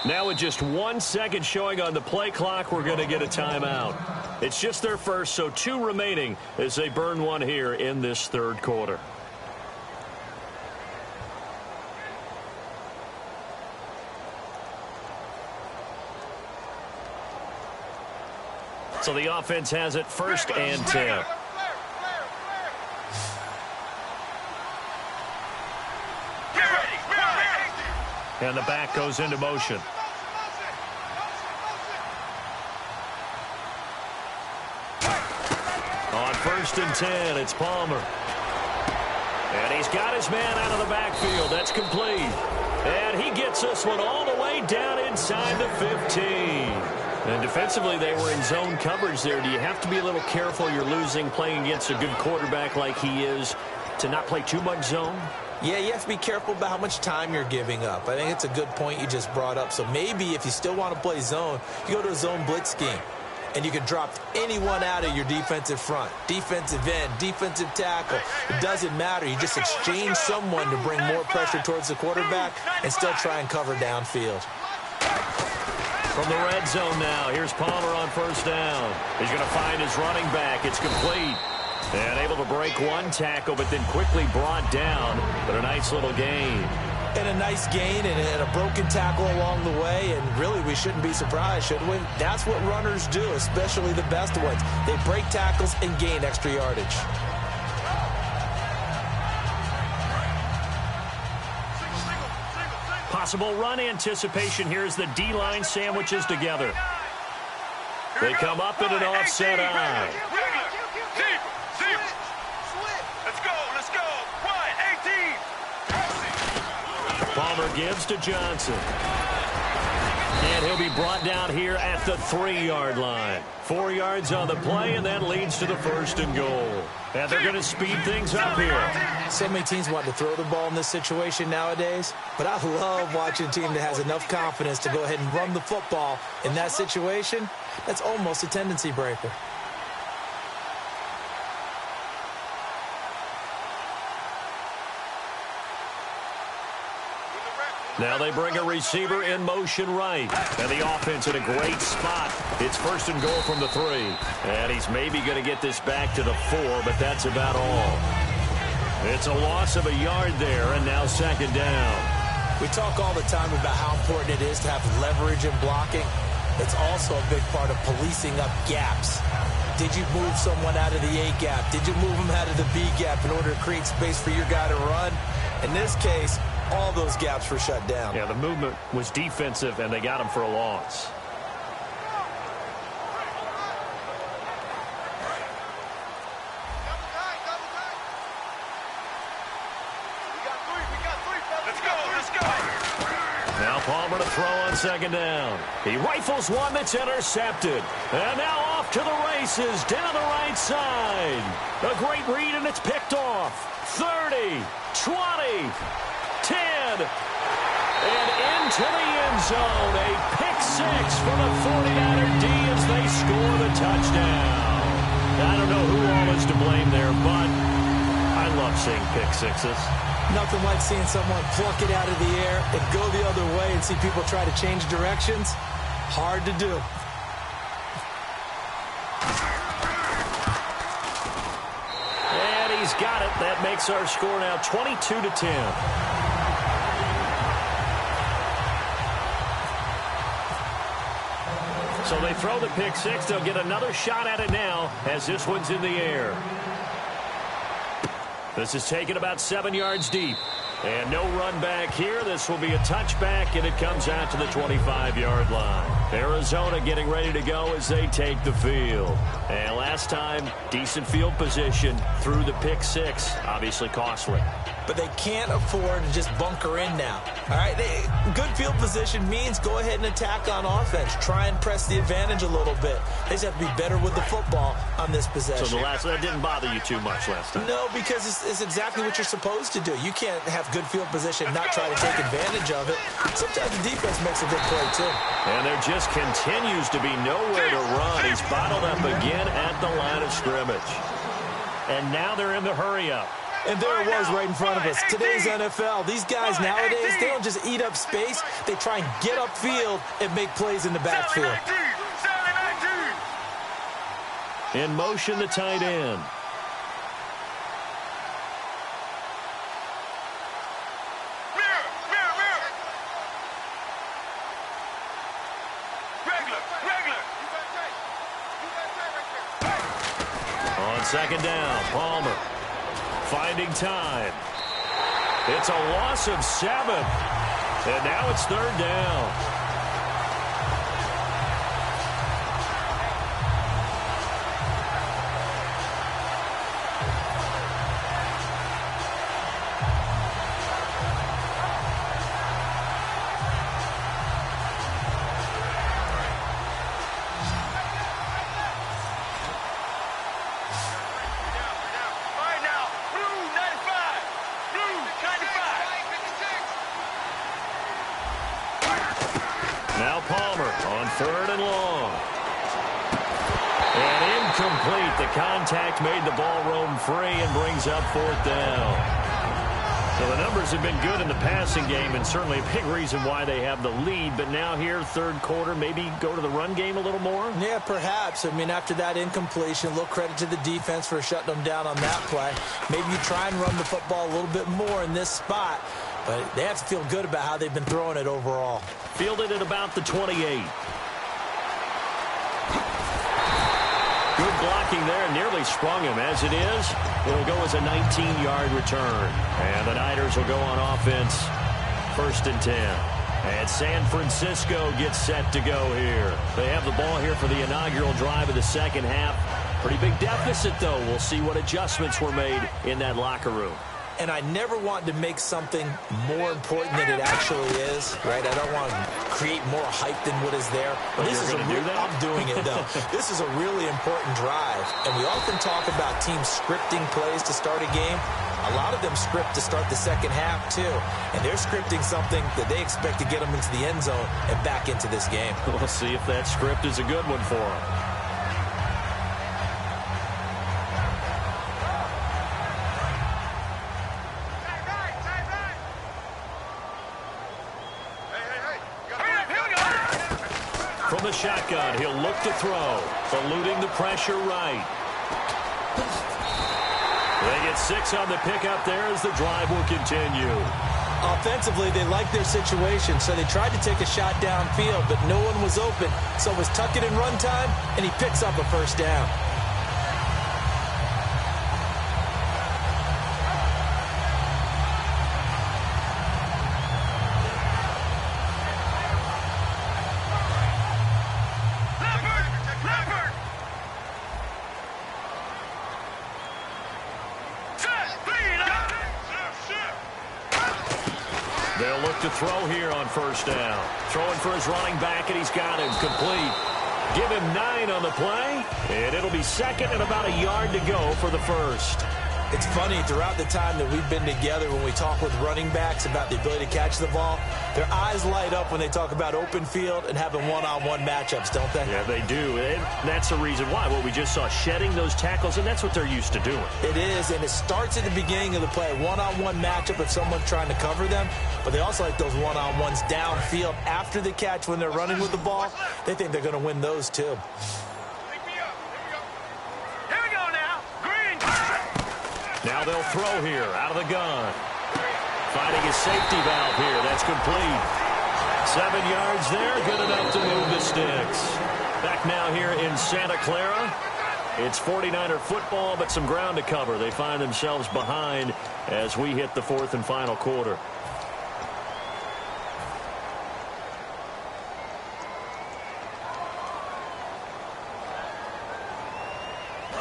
Now with just 1 second showing on the play clock, we're going to get a timeout. It's just their first, so 2 remaining as they burn one here in this third quarter. So the offense has it 1st and 10. And the back goes into motion. On 1st and 10, it's Palmer. And he's got his man out of the backfield. That's complete. And he gets this one all the way down inside the 15. And defensively, they were in zone coverage there. Do you have to be a little careful? You're losing playing against a good quarterback like he is to not play too much zone? Yeah, you have to be careful about how much time you're giving up. I think it's a good point you just brought up. So maybe if you still want to play zone, you go to a zone blitz scheme. And you can drop anyone out of your defensive front. Defensive end, defensive tackle. It doesn't matter. You just exchange someone to bring more pressure towards the quarterback and still try and cover downfield. From the red zone now, here's Palmer on 1st down. He's going to find his running back. It's complete. And able to break 1 tackle, but then quickly brought down. But a nice little gain. And a nice gain and a broken tackle along the way. And really, we shouldn't be surprised, should we? That's what runners do, especially the best ones. They break tackles and gain extra yardage. Possible run anticipation here as the D-line sandwiches together. They come up in an offset eye. Let's go. 1, 18. Palmer gives to Johnson. And he'll be brought down here at the 3-yard line. 4 yards on the play, and that leads to the 1st and goal. And they're going to speed things up here. So many teams want to throw the ball in this situation nowadays, but I love watching a team that has enough confidence to go ahead and run the football in that situation. That's almost a tendency breaker. Now they bring a receiver in motion right. And the offense in a great spot. It's 1st and goal from the 3. And he's maybe going to get this back to the 4, but that's about all. It's a loss of a yard there, and now 2nd down. We talk all the time about how important it is to have leverage in blocking. It's also a big part of policing up gaps. Did you move someone out of the A gap? Did you move them out of the B gap in order to create space for your guy to run? In this case, all those gaps were shut down. Yeah, the movement was defensive, and they got him for a loss. Let's go. Now Palmer to throw on 2nd down. He rifles one that's intercepted. And now off to the races down the right side. A great read, and it's picked off. 30, 20, 10, and into the end zone. A pick-6 for the 49er D as they score the touchdown. I don't know who all is to blame there, but I love seeing pick-6s. Nothing like seeing someone pluck it out of the air and go the other way and see people try to change directions. Hard to do. And he's got it. That makes our score now 22-10. So they throw the pick six. They'll get another shot at it now as this one's in the air. This is taken about 7 yards deep. And no run back here. This will be a touchback, and it comes out to the 25-yard line. Arizona getting ready to go as they take the field. And last time, decent field position through the pick six. Obviously costly. But they can't afford to just bunker in now. All right, good field position means go ahead and attack on offense. Try and press the advantage a little bit. They just have to be better with the football on this possession. So that didn't bother you too much last time? No, because it's exactly what you're supposed to do. You can't have good field position and not try to take advantage of it. Sometimes the defense makes a big play, too. And there just continues to be nowhere to run. He's bottled up again at the line of scrimmage. And now they're in the hurry-up. And there it was right in front of us. Today's NFL, these guys nowadays, they don't just eat up space. They try and get upfield and make plays in the backfield. In motion, the tight end. On second down, Palmer. Finding time. It's a loss of 7. And now it's third down. Now Palmer on third and long. And incomplete. The contact made the ball roam free and brings up fourth down. So the numbers have been good in the passing game and certainly a big reason why they have the lead. But now here, third quarter, maybe go to the run game a little more? Yeah, perhaps. I mean, after that incompletion, a little credit to the defense for shutting them down on that play. Maybe you try and run the football a little bit more in this spot. But they have to feel good about how they've been throwing it overall. Fielded at about the 28. Good blocking there. Nearly sprung him. As it is, it'll go as a 19-yard return. And the Niners will go on offense. First and 10. And San Francisco gets set to go here. They have the ball here for the inaugural drive of the second half. Pretty big deficit, though. We'll see what adjustments were made in that locker room. And I never want to make something more important than it actually is, right? I don't want to create more hype than what is there. But this is I'm doing it, though. This is a really important drive. And we often talk about teams scripting plays to start a game. A lot of them script to start the second half, too. And they're scripting something that they expect to get them into the end zone and back into this game. We'll see if that script is a good one for them. From the shotgun, he'll look to throw. Eluding the pressure right. They get 6 on the pickup there as the drive will continue. Offensively, they like their situation, so they tried to take a shot downfield, but no one was open. So it was tuck it in run time, and he picks up a first down. They'll look to throw here on first down. Throwing for his running back, and he's got him complete. Give him 9 on the play, and it'll be second and about a yard to go for the first. It's funny, throughout the time that we've been together, when we talk with running backs about the ability to catch the ball, their eyes light up when they talk about open field and having one-on-one matchups, don't they? Yeah, they do. And that's the reason why. Well, we just saw shedding those tackles, and that's what they're used to doing. It is, and it starts at the beginning of the play. One-on-one matchup if someone's trying to cover them, but they also like those one-on-ones downfield after the catch when they're running with the ball. They think they're going to win those, too. Now they'll throw here out of the gun. Finding his safety valve here. That's complete. 7 yards there, good enough to move the sticks. Back now here in Santa Clara. It's 49er football, but some ground to cover. They find themselves behind as we hit the 4th and final quarter.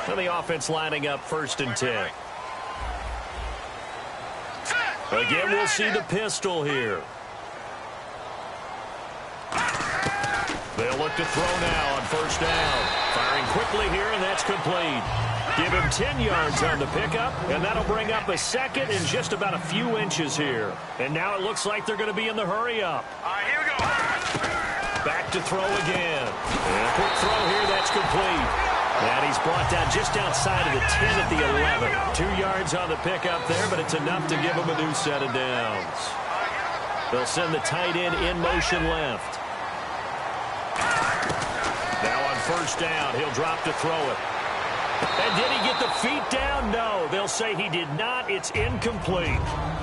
So the offense lining up 1st and 10. Again, we'll see the pistol here. They'll look to throw now on 1st down. Firing quickly here, and that's complete. Give him 10 yards on the pickup, and that'll bring up a 2nd and just about a few inches here. And now it looks like they're going to be in the hurry-up. All right, here we go. Back to throw again. And a quick throw here, that's complete. And he's brought down just outside of the 10 at the 11. 2 yards on the pickup there, but it's enough to give him a new set of downs. They'll send the tight end in motion left. Now on 1st down, he'll drop to throw it. And did he get the feet down? No, they'll say he did not. It's incomplete.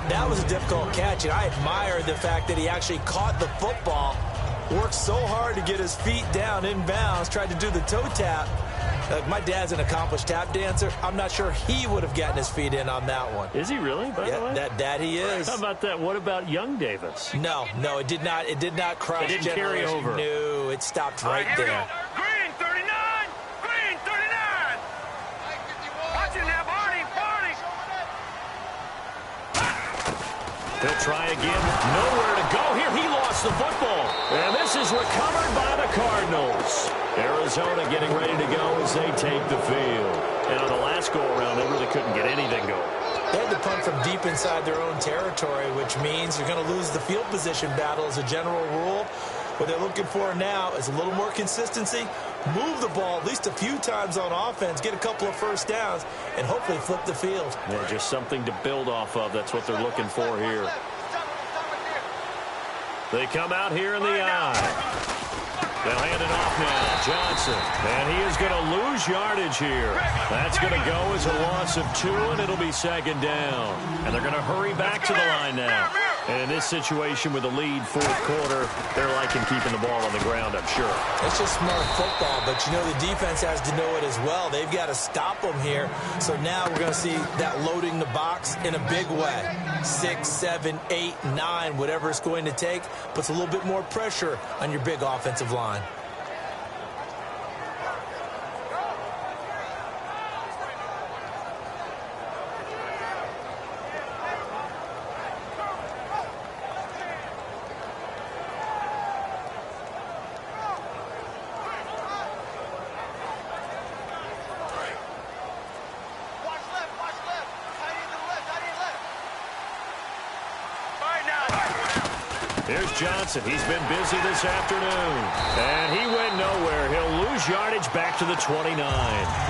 That was a difficult catch, and I admire the fact that he actually caught the football, worked so hard to get his feet down inbounds, tried to do the toe tap. My dad's an accomplished tap dancer. I'm not sure he would have gotten his feet in on that one. Is he really, by the way? That he is. How about that? What about young Davis? No, it did not. It did not cross. It didn't carry over. No, it stopped right here there. We go. Green 39. Green 39. Watch it now, Barney. He'll try again. Nowhere to go here. He lost the football. And this is recovered by the Cardinals. Arizona getting ready to go as they take the field. And on the last go-around, they really couldn't get anything going. They had to punt from deep inside their own territory, which means you're going to lose the field position battle as a general rule. What they're looking for now is a little more consistency, move the ball at least a few times on offense, get a couple of 1st downs, and hopefully flip the field. Yeah, just something to build off of. That's what they're looking for here. They come out here in the eye. They'll hand it off now. Johnson. And he is going to lose yardage here. That's going to go as a loss of 2, and it'll be 2nd down. And they're going to hurry back to the line now. And in this situation with the lead 4th quarter, they're liking keeping the ball on the ground, I'm sure. It's just smart football, but you know the defense has to know it as well. They've got to stop them here. So now we're going to see that loading the box in a big way. 6, 7, 8, 9, whatever it's going to take, puts a little bit more pressure on your big offensive line. Here's Johnson. He's been busy this afternoon. And he went nowhere. He'll lose yardage back to the 29.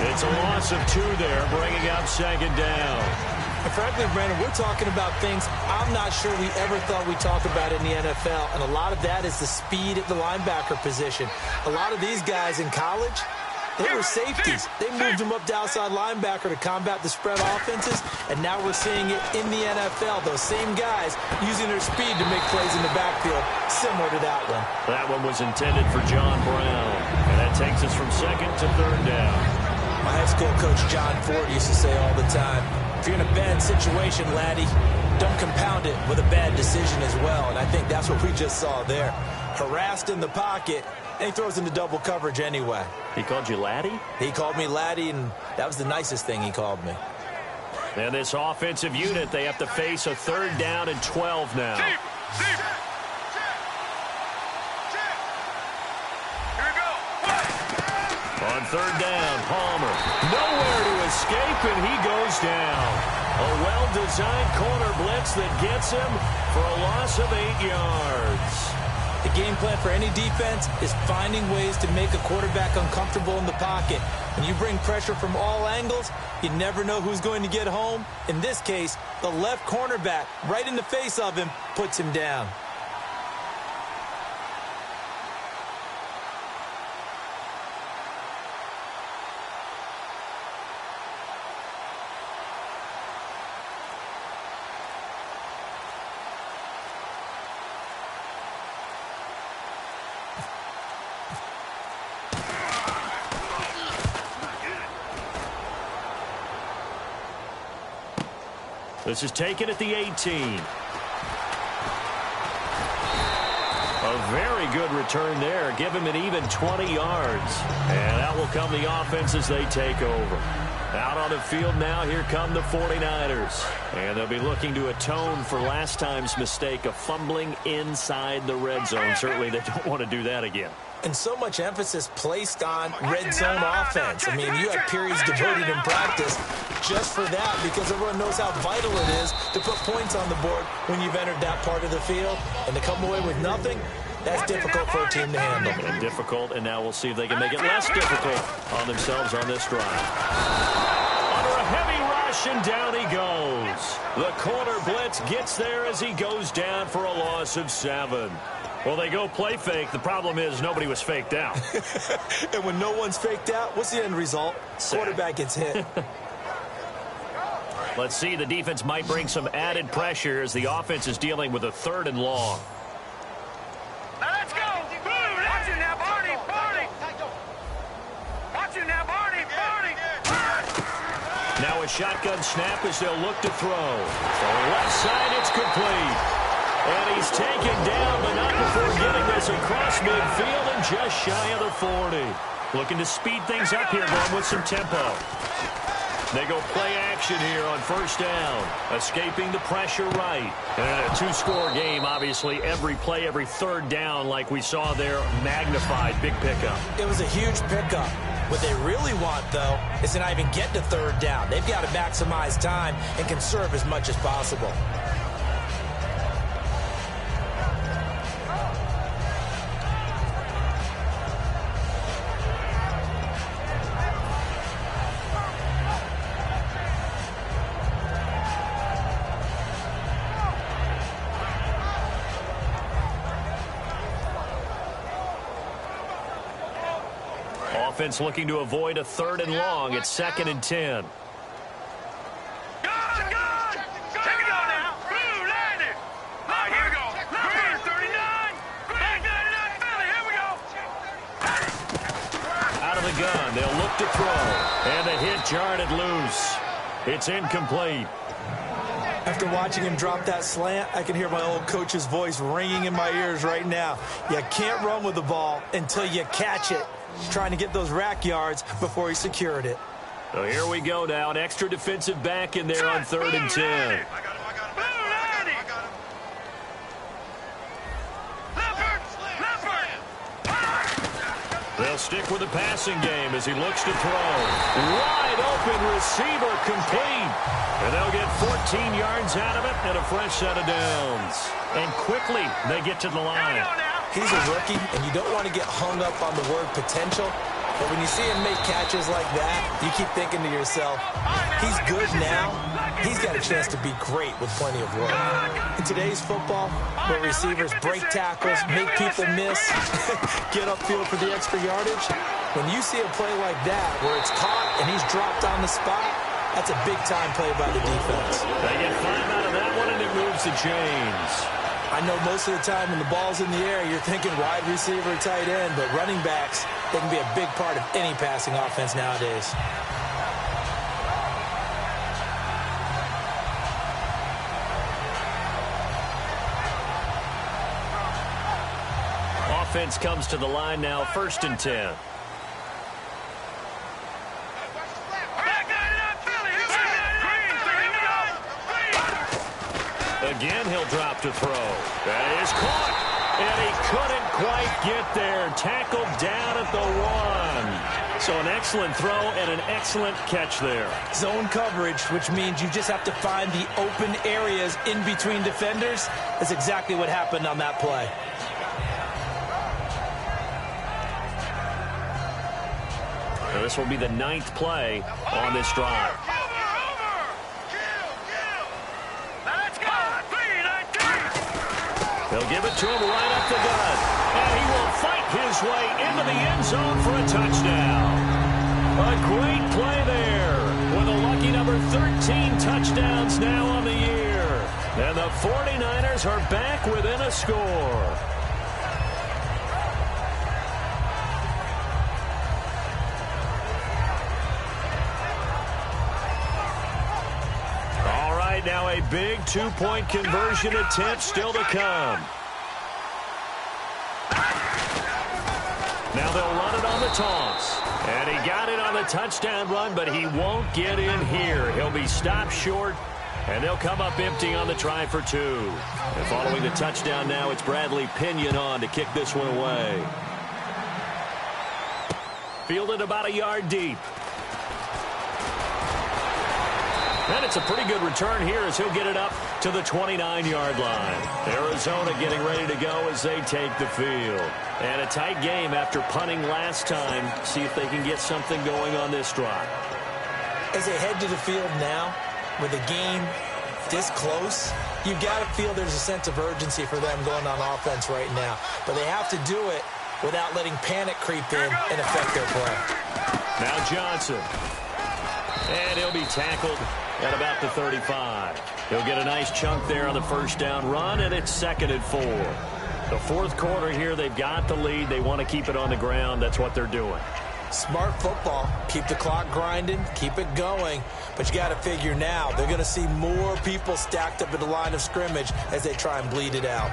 It's a loss of 2 there, bringing up 2nd down. And frankly, Brandon, we're talking about things I'm not sure we ever thought we'd talk about in the NFL. And a lot of that is the speed at the linebacker position. A lot of these guys in college, they were safeties. They moved them up to outside linebacker to combat the spread offenses, and now we're seeing it in the NFL. Those same guys using their speed to make plays in the backfield, similar to that one. That one was intended for John Brown, and that takes us from 2nd to 3rd down. My high school coach, John Ford, used to say all the time, if you're in a bad situation, laddie, don't compound it with a bad decision as well, and I think that's what we just saw there. Harassed in the pocket, and he throws into double coverage anyway. He called you laddie? He called me laddie, and that was the nicest thing he called me. And this offensive unit, they have to face a 3rd down and 12 now. Here we go. On 3rd down, Palmer. Nowhere to escape, and he goes down. A well-designed corner blitz that gets him for a loss of 8 yards. The game plan for any defense is finding ways to make a quarterback uncomfortable in the pocket. When you bring pressure from all angles, you never know who's going to get home. In this case, the left cornerback, right in the face of him, puts him down. This is taken at the 18. A very good return there. Give him an even 20 yards. And out will come the offense as they take over. Out on the field now, here come the 49ers. And they'll be looking to atone for last time's mistake of fumbling inside the red zone. Certainly they don't want to do that again. And so much emphasis placed on red zone offense. I mean, you have periods devoted in practice just for that because everyone knows how vital it is to put points on the board when you've entered that part of the field. And to come away with nothing, that's difficult for a team to handle. And difficult, and now we'll see if they can make it less difficult on themselves on this drive. Under a heavy rush, and down he goes. The corner blitz gets there as he goes down for a loss of 7. Well, they go play fake. The problem is nobody was faked out. And when no one's faked out, what's the end result? Quarterback gets hit. Let's see. The defense might bring some added pressure as the offense is dealing with a 3rd and long. Now let's go. Watch it now, Barney. Watch it now, Barney. Now a shotgun snap as they'll look to throw. So left side, it's complete. And he's taken down, but not before getting this across midfield and just shy of the 40. Looking to speed things up here, going with some tempo. They go play action here on 1st down, escaping the pressure right. And a 2-score game, obviously, every play, every 3rd down, like we saw there, magnified, big pickup. It was a huge pickup. What they really want, though, is to not even get to 3rd down. They've got to maximize time and conserve as much as possible. Offense looking to avoid a 3rd and long. It's 2nd and 10. Good. Take it on now. Blue, land it. All right, here we go. Green, 39. Green, 39, Philly. Here we go. Out of the gun. They'll look to throw. And the hit jarred it loose. It's incomplete. After watching him drop that slant, I can hear my old coach's voice ringing in my ears right now. You can't run with the ball until you catch it. Trying to get those rack yards before he secured it. So here we go now. An extra defensive back in there on 3rd and 10. They'll stick with the passing game as he looks to throw. Wide open receiver complete. And they'll get 14 yards out of it and a fresh set of downs. And quickly they get to the line. He's a rookie, and you don't want to get hung up on the word potential. But when you see him make catches like that, you keep thinking to yourself, he's good now. He's got a chance to be great with plenty of work. In today's football, where receivers break tackles, make people miss, get upfield for the extra yardage, when you see a play like that where it's caught and he's dropped on the spot, that's a big-time play by the defense. They get 5 out of that one, and it moves the chains. I know most of the time when the ball's in the air, you're thinking wide receiver, tight end, but running backs, they can be a big part of any passing offense nowadays. Offense comes to the line now, 1st and 10. Again, he'll drop to throw. That is caught. And he couldn't quite get there. Tackled down at the 1. So an excellent throw and an excellent catch there. Zone coverage, which means you just have to find the open areas in between defenders. That's exactly what happened on that play. So this will be the 9th play on this drive. They'll give it to him right up the gut. And he will fight his way into the end zone for a touchdown. A great play there with a lucky number 13 touchdowns now on the year. And the 49ers are back within a score. now a big two-point conversion attempt still to come. Now they'll run it on the toss. And he got it on the touchdown run, but he won't get in here. He'll be stopped short, and they'll come up empty on the try for two. And following the touchdown now, it's Bradley Pinion on to kick this one away. Fielded about a yard deep. And it's a pretty good return here as he'll get it up to the 29-yard line. Arizona getting ready to go as they take the field. And a tight game after punting last time. See if they can get something going on this drive. As they head to the field now, with the game this close, you got to feel there's a sense of urgency for them going on offense right now. But they have to do it without letting panic creep in and affect their play. Now Johnson. And he'll be tackled at about the 35. He'll get a nice chunk there on the first down run, and it's 2nd and 4. The fourth quarter here, they've got the lead. They want to keep it on the ground. That's what they're doing. Smart football. Keep the clock grinding. Keep it going. But you got to figure now they're going to see more people stacked up at the line of scrimmage as they try and bleed it out.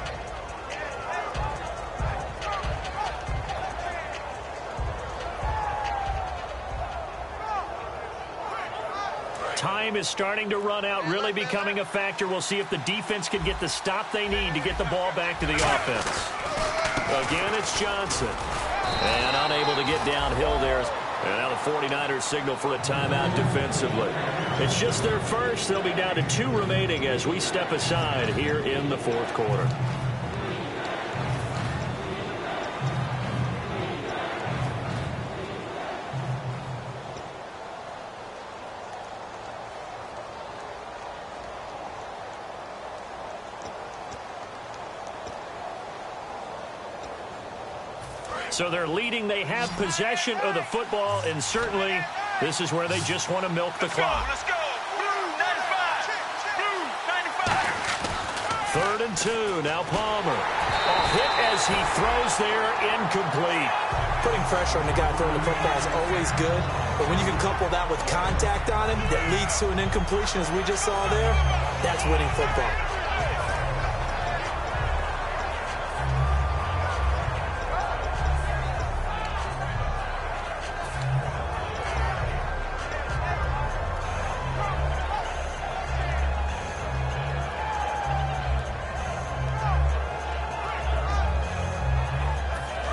Time is starting to run out, really becoming a factor. We'll see if the defense can get the stop they need to get the ball back to the offense. Again, it's Johnson. And unable to get downhill there. And now the 49ers signal for a timeout defensively. It's just their first. They'll be down to 2 remaining as we step aside here in the fourth quarter. So they're leading. They have possession of the football, and certainly this is where they just want to milk the clock. Let's go. Blue 95. Blue 95. 3rd and 2. Now Palmer. A hit as he throws there, incomplete. Putting pressure on the guy throwing the football is always good, but when you can couple that with contact on him that leads to an incompletion, as we just saw there, that's winning football.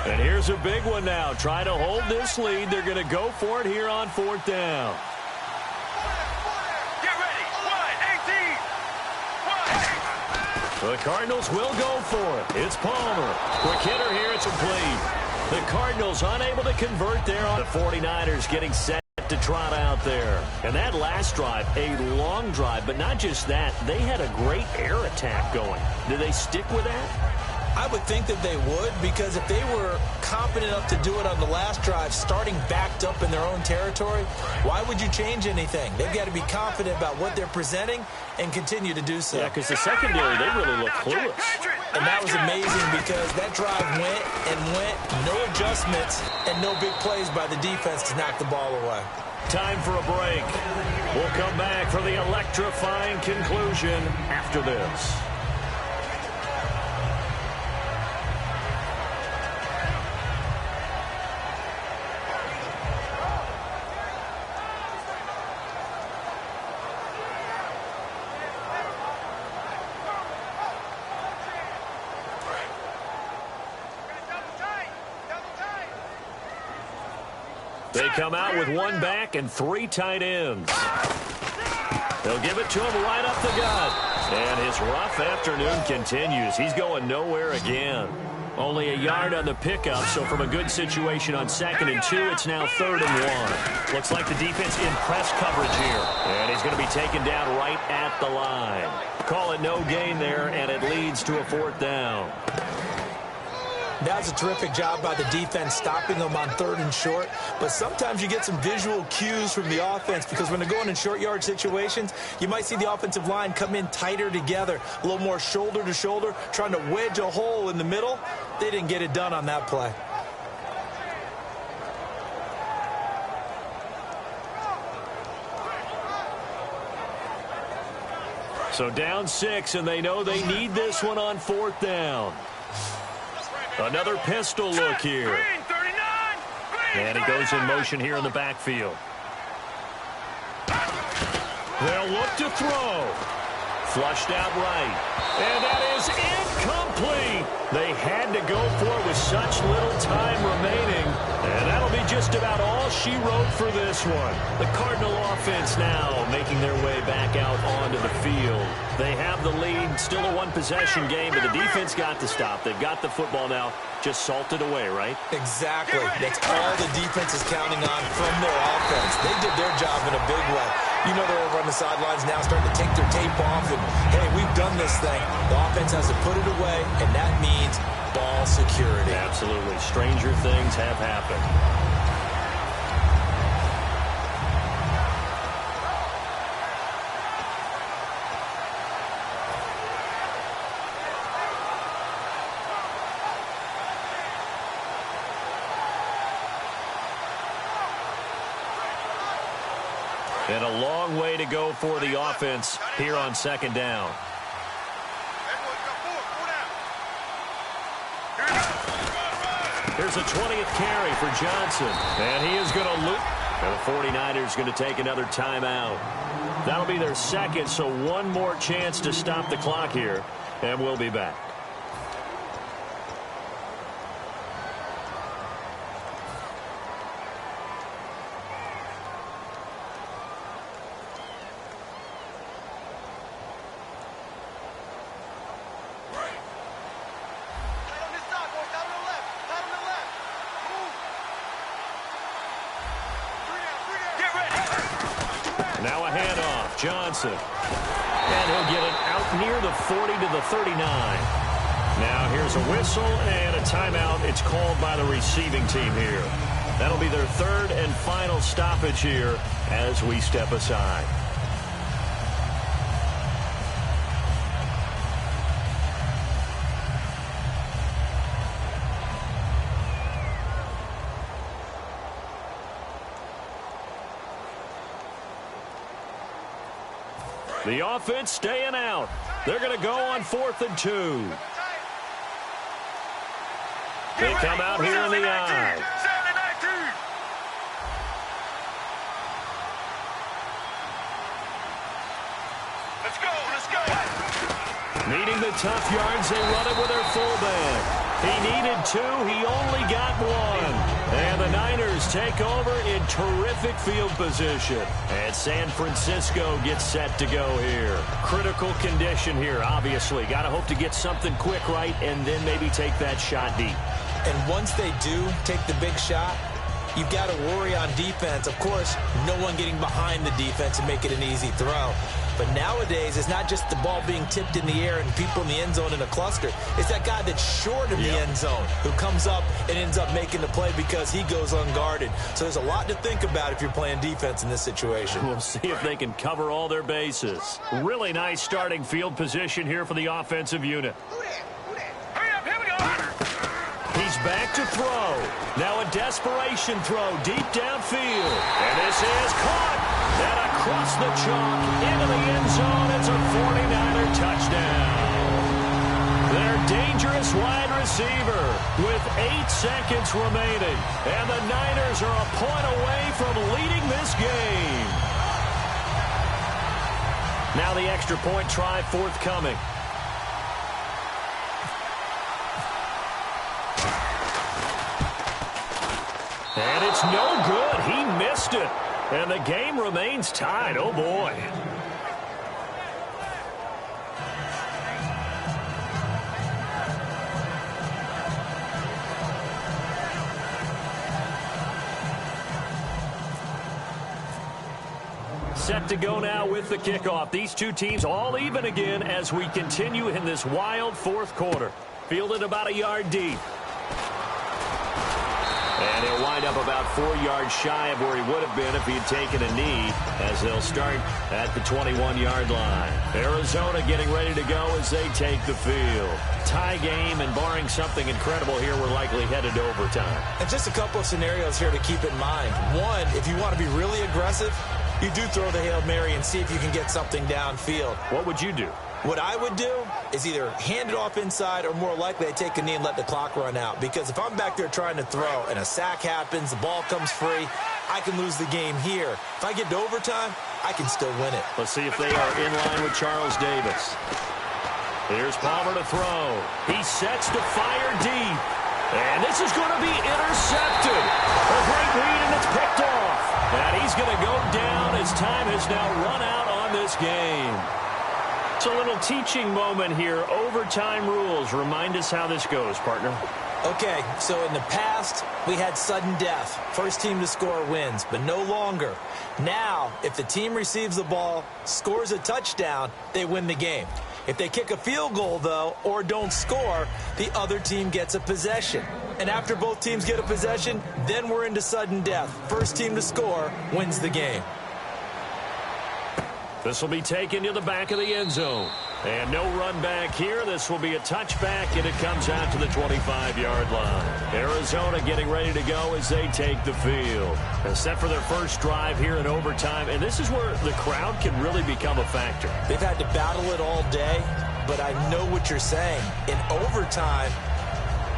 And here's a big one now. Trying to hold this lead. They're going to go for it here on 4th down. Get ready. 1-18. The Cardinals will go for it. It's Palmer. Quick hitter here. It's complete. The Cardinals unable to convert there on the 49ers getting set to trot out there. And that last drive, a long drive, but not just that. They had a great air attack going. Do they stick with that? I would think that they would, because if they were confident enough to do it on the last drive, starting backed up in their own territory, why would you change anything? They've got to be confident about what they're presenting and continue to do so. Yeah, because the secondary, they really look clueless. And that was amazing because that drive went and went, no adjustments, and no big plays by the defense to knock the ball away. Time for a break. We'll come back for the electrifying conclusion after this. They come out with 1 back and 3 tight ends. They'll give it to him right up the gut. And his rough afternoon continues. He's going nowhere again. Only a yard on the pickup, so from a good situation on 2nd and 2, it's now 3rd and 1. Looks like the defense in press coverage here. And he's going to be taken down right at the line. Call it no gain there, and it leads to a 4th down. That was a terrific job by the defense, stopping them on 3rd and short. But sometimes you get some visual cues from the offense, because when they're going in short yard situations, you might see the offensive line come in tighter together, a little more shoulder to shoulder, trying to wedge a hole in the middle. They didn't get it done on that play. So down 6, and they know they need this one on 4th down. Another pistol look here. And he goes in motion here in the backfield. They'll look to throw. Flushed out right. And that is incomplete. They had to go for it with such little time remaining. And that'll be just about all she wrote for this one. The Cardinal offense now making their way back out onto the field. They have the lead. Still a one-possession game, but the defense got to stop. They've got the football now. Just salted away, right? Exactly. That's all the defense is counting on from their offense. They did their job in a big way. You know they're over on the sidelines now starting to take their tape off and, hey, we've done this thing. The offense has to put it away, and that means ball security. Absolutely. Stranger things have happened. And a long way to go for the offense here on 2nd down. Here's a 20th carry for Johnson. And he is going to loop. And the 49ers going to take another timeout. That'll be their 2nd, so one more chance to stop the clock here. And we'll be back. Now a handoff, Johnson. And he'll get it out near the 40 to the 39. Now here's a whistle and a timeout. It's called by the receiving team here. That'll be their 3rd and final stoppage here as we step aside. The offense staying out. They're going to go on 4th and 2. They come out here in the I. Let's go. Needing the tough yards, they run it with their fullback. He needed 2. He only got 1. And the Niners take over in terrific field position. And San Francisco gets set to go here. Critical condition here, obviously. Got to hope to get something quick right and then maybe take that shot deep. And once they do take the big shot, you've got to worry on defense. Of course, no one getting behind the defense and make it an easy throw. But nowadays, it's not just the ball being tipped in the air and people in the end zone in a cluster. It's that guy that's short of the end zone who comes up and ends up making the play because he goes unguarded. So there's a lot to think about if you're playing defense in this situation. We'll see if they can cover all their bases. Really nice starting field position here for the offensive unit. Hurry up, here we go. He's back to throw. Now a desperation throw deep downfield. And this is caught. And across the chalk into the end zone. It's a 49er touchdown. Their dangerous wide receiver with 8 seconds remaining. And the Niners are a point away from leading this game. Now the extra point try forthcoming. And it's no good. He missed it. And the game remains tied. Oh, boy. Set to go now with the kickoff. These two teams all even again as we continue in this wild 4th quarter. Fielded about a yard deep. And he'll wind up about 4 yards shy of where he would have been if he had taken a knee as they'll start at the 21-yard line. Arizona getting ready to go as they take the field. Tie game, and barring something incredible here, we're likely headed to overtime. And just a couple of scenarios here to keep in mind. One, if you want to be really aggressive, You do throw the Hail Mary and see if you can get something downfield. What would you do? What I would do is either hand it off inside or more likely I take a knee and let the clock run out. Because if I'm back there trying to throw and a sack happens, the ball comes free, I can lose the game here. If I get to overtime, I can still win it. Let's see if they are in line with Charles Davis. Here's Palmer to throw. He sets to fire deep. And this is going to be intercepted. A great read, and it's picked off. And he's going to go down as time has now run out on this game. It's a little teaching moment here. Overtime rules. Remind us how this goes, partner. Okay, so in the past, we had sudden death. First team to score wins, but no longer. Now, if the team receives the ball, scores a touchdown, they win the game. If they kick a field goal, though, or don't score, the other team gets a possession. And after both teams get a possession, then we're into sudden death. First team to score wins the game. This will be taken to the back of the end zone. And no run back here. This will be a touchback, and it comes out to the 25-yard line. Arizona getting ready to go as they take the field. They're set for their first drive here in overtime, and this is where the crowd can really become a factor. They've had to battle it all day, but I know what you're saying. In overtime,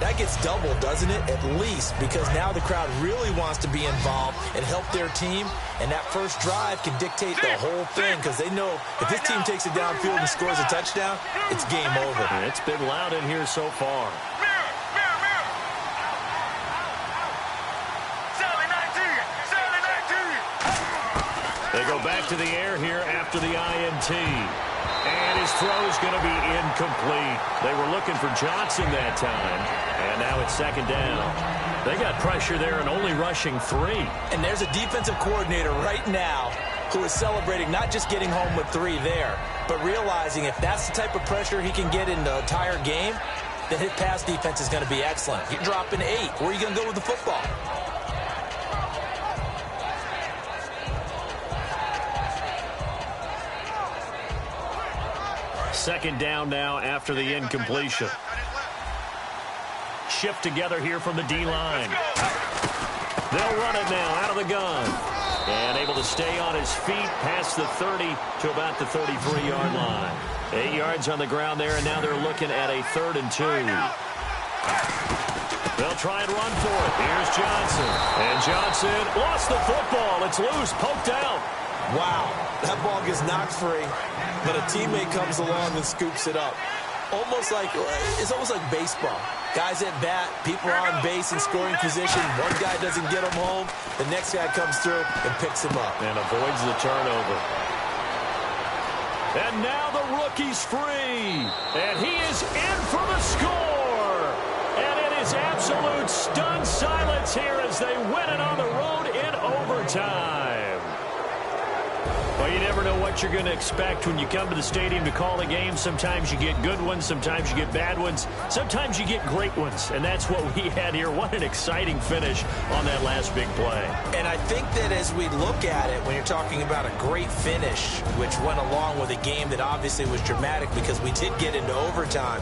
that gets doubled, doesn't it? At least, because now the crowd really wants to be involved and help their team, and that first drive can dictate the whole thing because they know if this team takes it downfield and scores a touchdown, it's game over. And it's been loud in here so far. They go back to the air here after the INT. And his throw is going to be incomplete. They were looking for Johnson that time. And now it's second down. They got pressure there and only rushing 3. And there's a defensive coordinator right now who is celebrating not just getting home with 3 there, but realizing if that's the type of pressure he can get in the entire game, then his pass defense is going to be excellent. You're dropping 8. Where are you going to go with the football? Second down now after the incompletion. Shift together here from the D-line. They'll run it now out of the gun. And able to stay on his feet past the 30 to about the 33-yard line. 8 yards on the ground there, and now they're looking at a 3rd and 2. They'll try and run for it. Here's Johnson. And Johnson lost the football. It's loose, poked out. Wow, that ball gets knocked free, but a teammate comes along and scoops it up. It's almost like baseball. Guys at bat, people are on base in scoring position. One guy doesn't get him home. The next guy comes through and picks him up. And avoids the turnover. And now the rookie's free. And he is in for the score. And it is absolute stunned silence here as they win it on the road in overtime. Well, you never know what you're going to expect when you come to the stadium to call a game. Sometimes you get good ones. Sometimes you get bad ones. Sometimes you get great ones. And that's what we had here. What an exciting finish on that last big play. And I think that as we look at it, when you're talking about a great finish, which went along with a game that obviously was dramatic because we did get into overtime,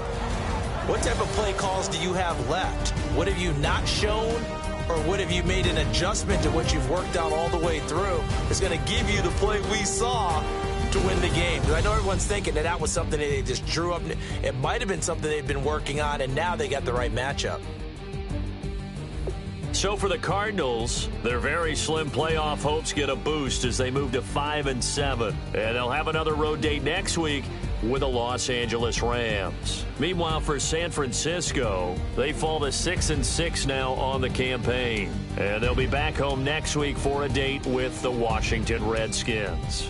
what type of play calls do you have left? What have you not shown? Or what have you made an adjustment to what you've worked out all the way through that's going to give you the play we saw to win the game? Because I know everyone's thinking that was something that they just drew up. It might have been something they've been working on, and now they got the right matchup. So for the Cardinals, their very slim playoff hopes get a boost as they move to 5-7. And they'll have another road date next week with the Los Angeles Rams. Meanwhile, for San Francisco, they fall to 6-6 now on the campaign. And they'll be back home next week for a date with the Washington Redskins.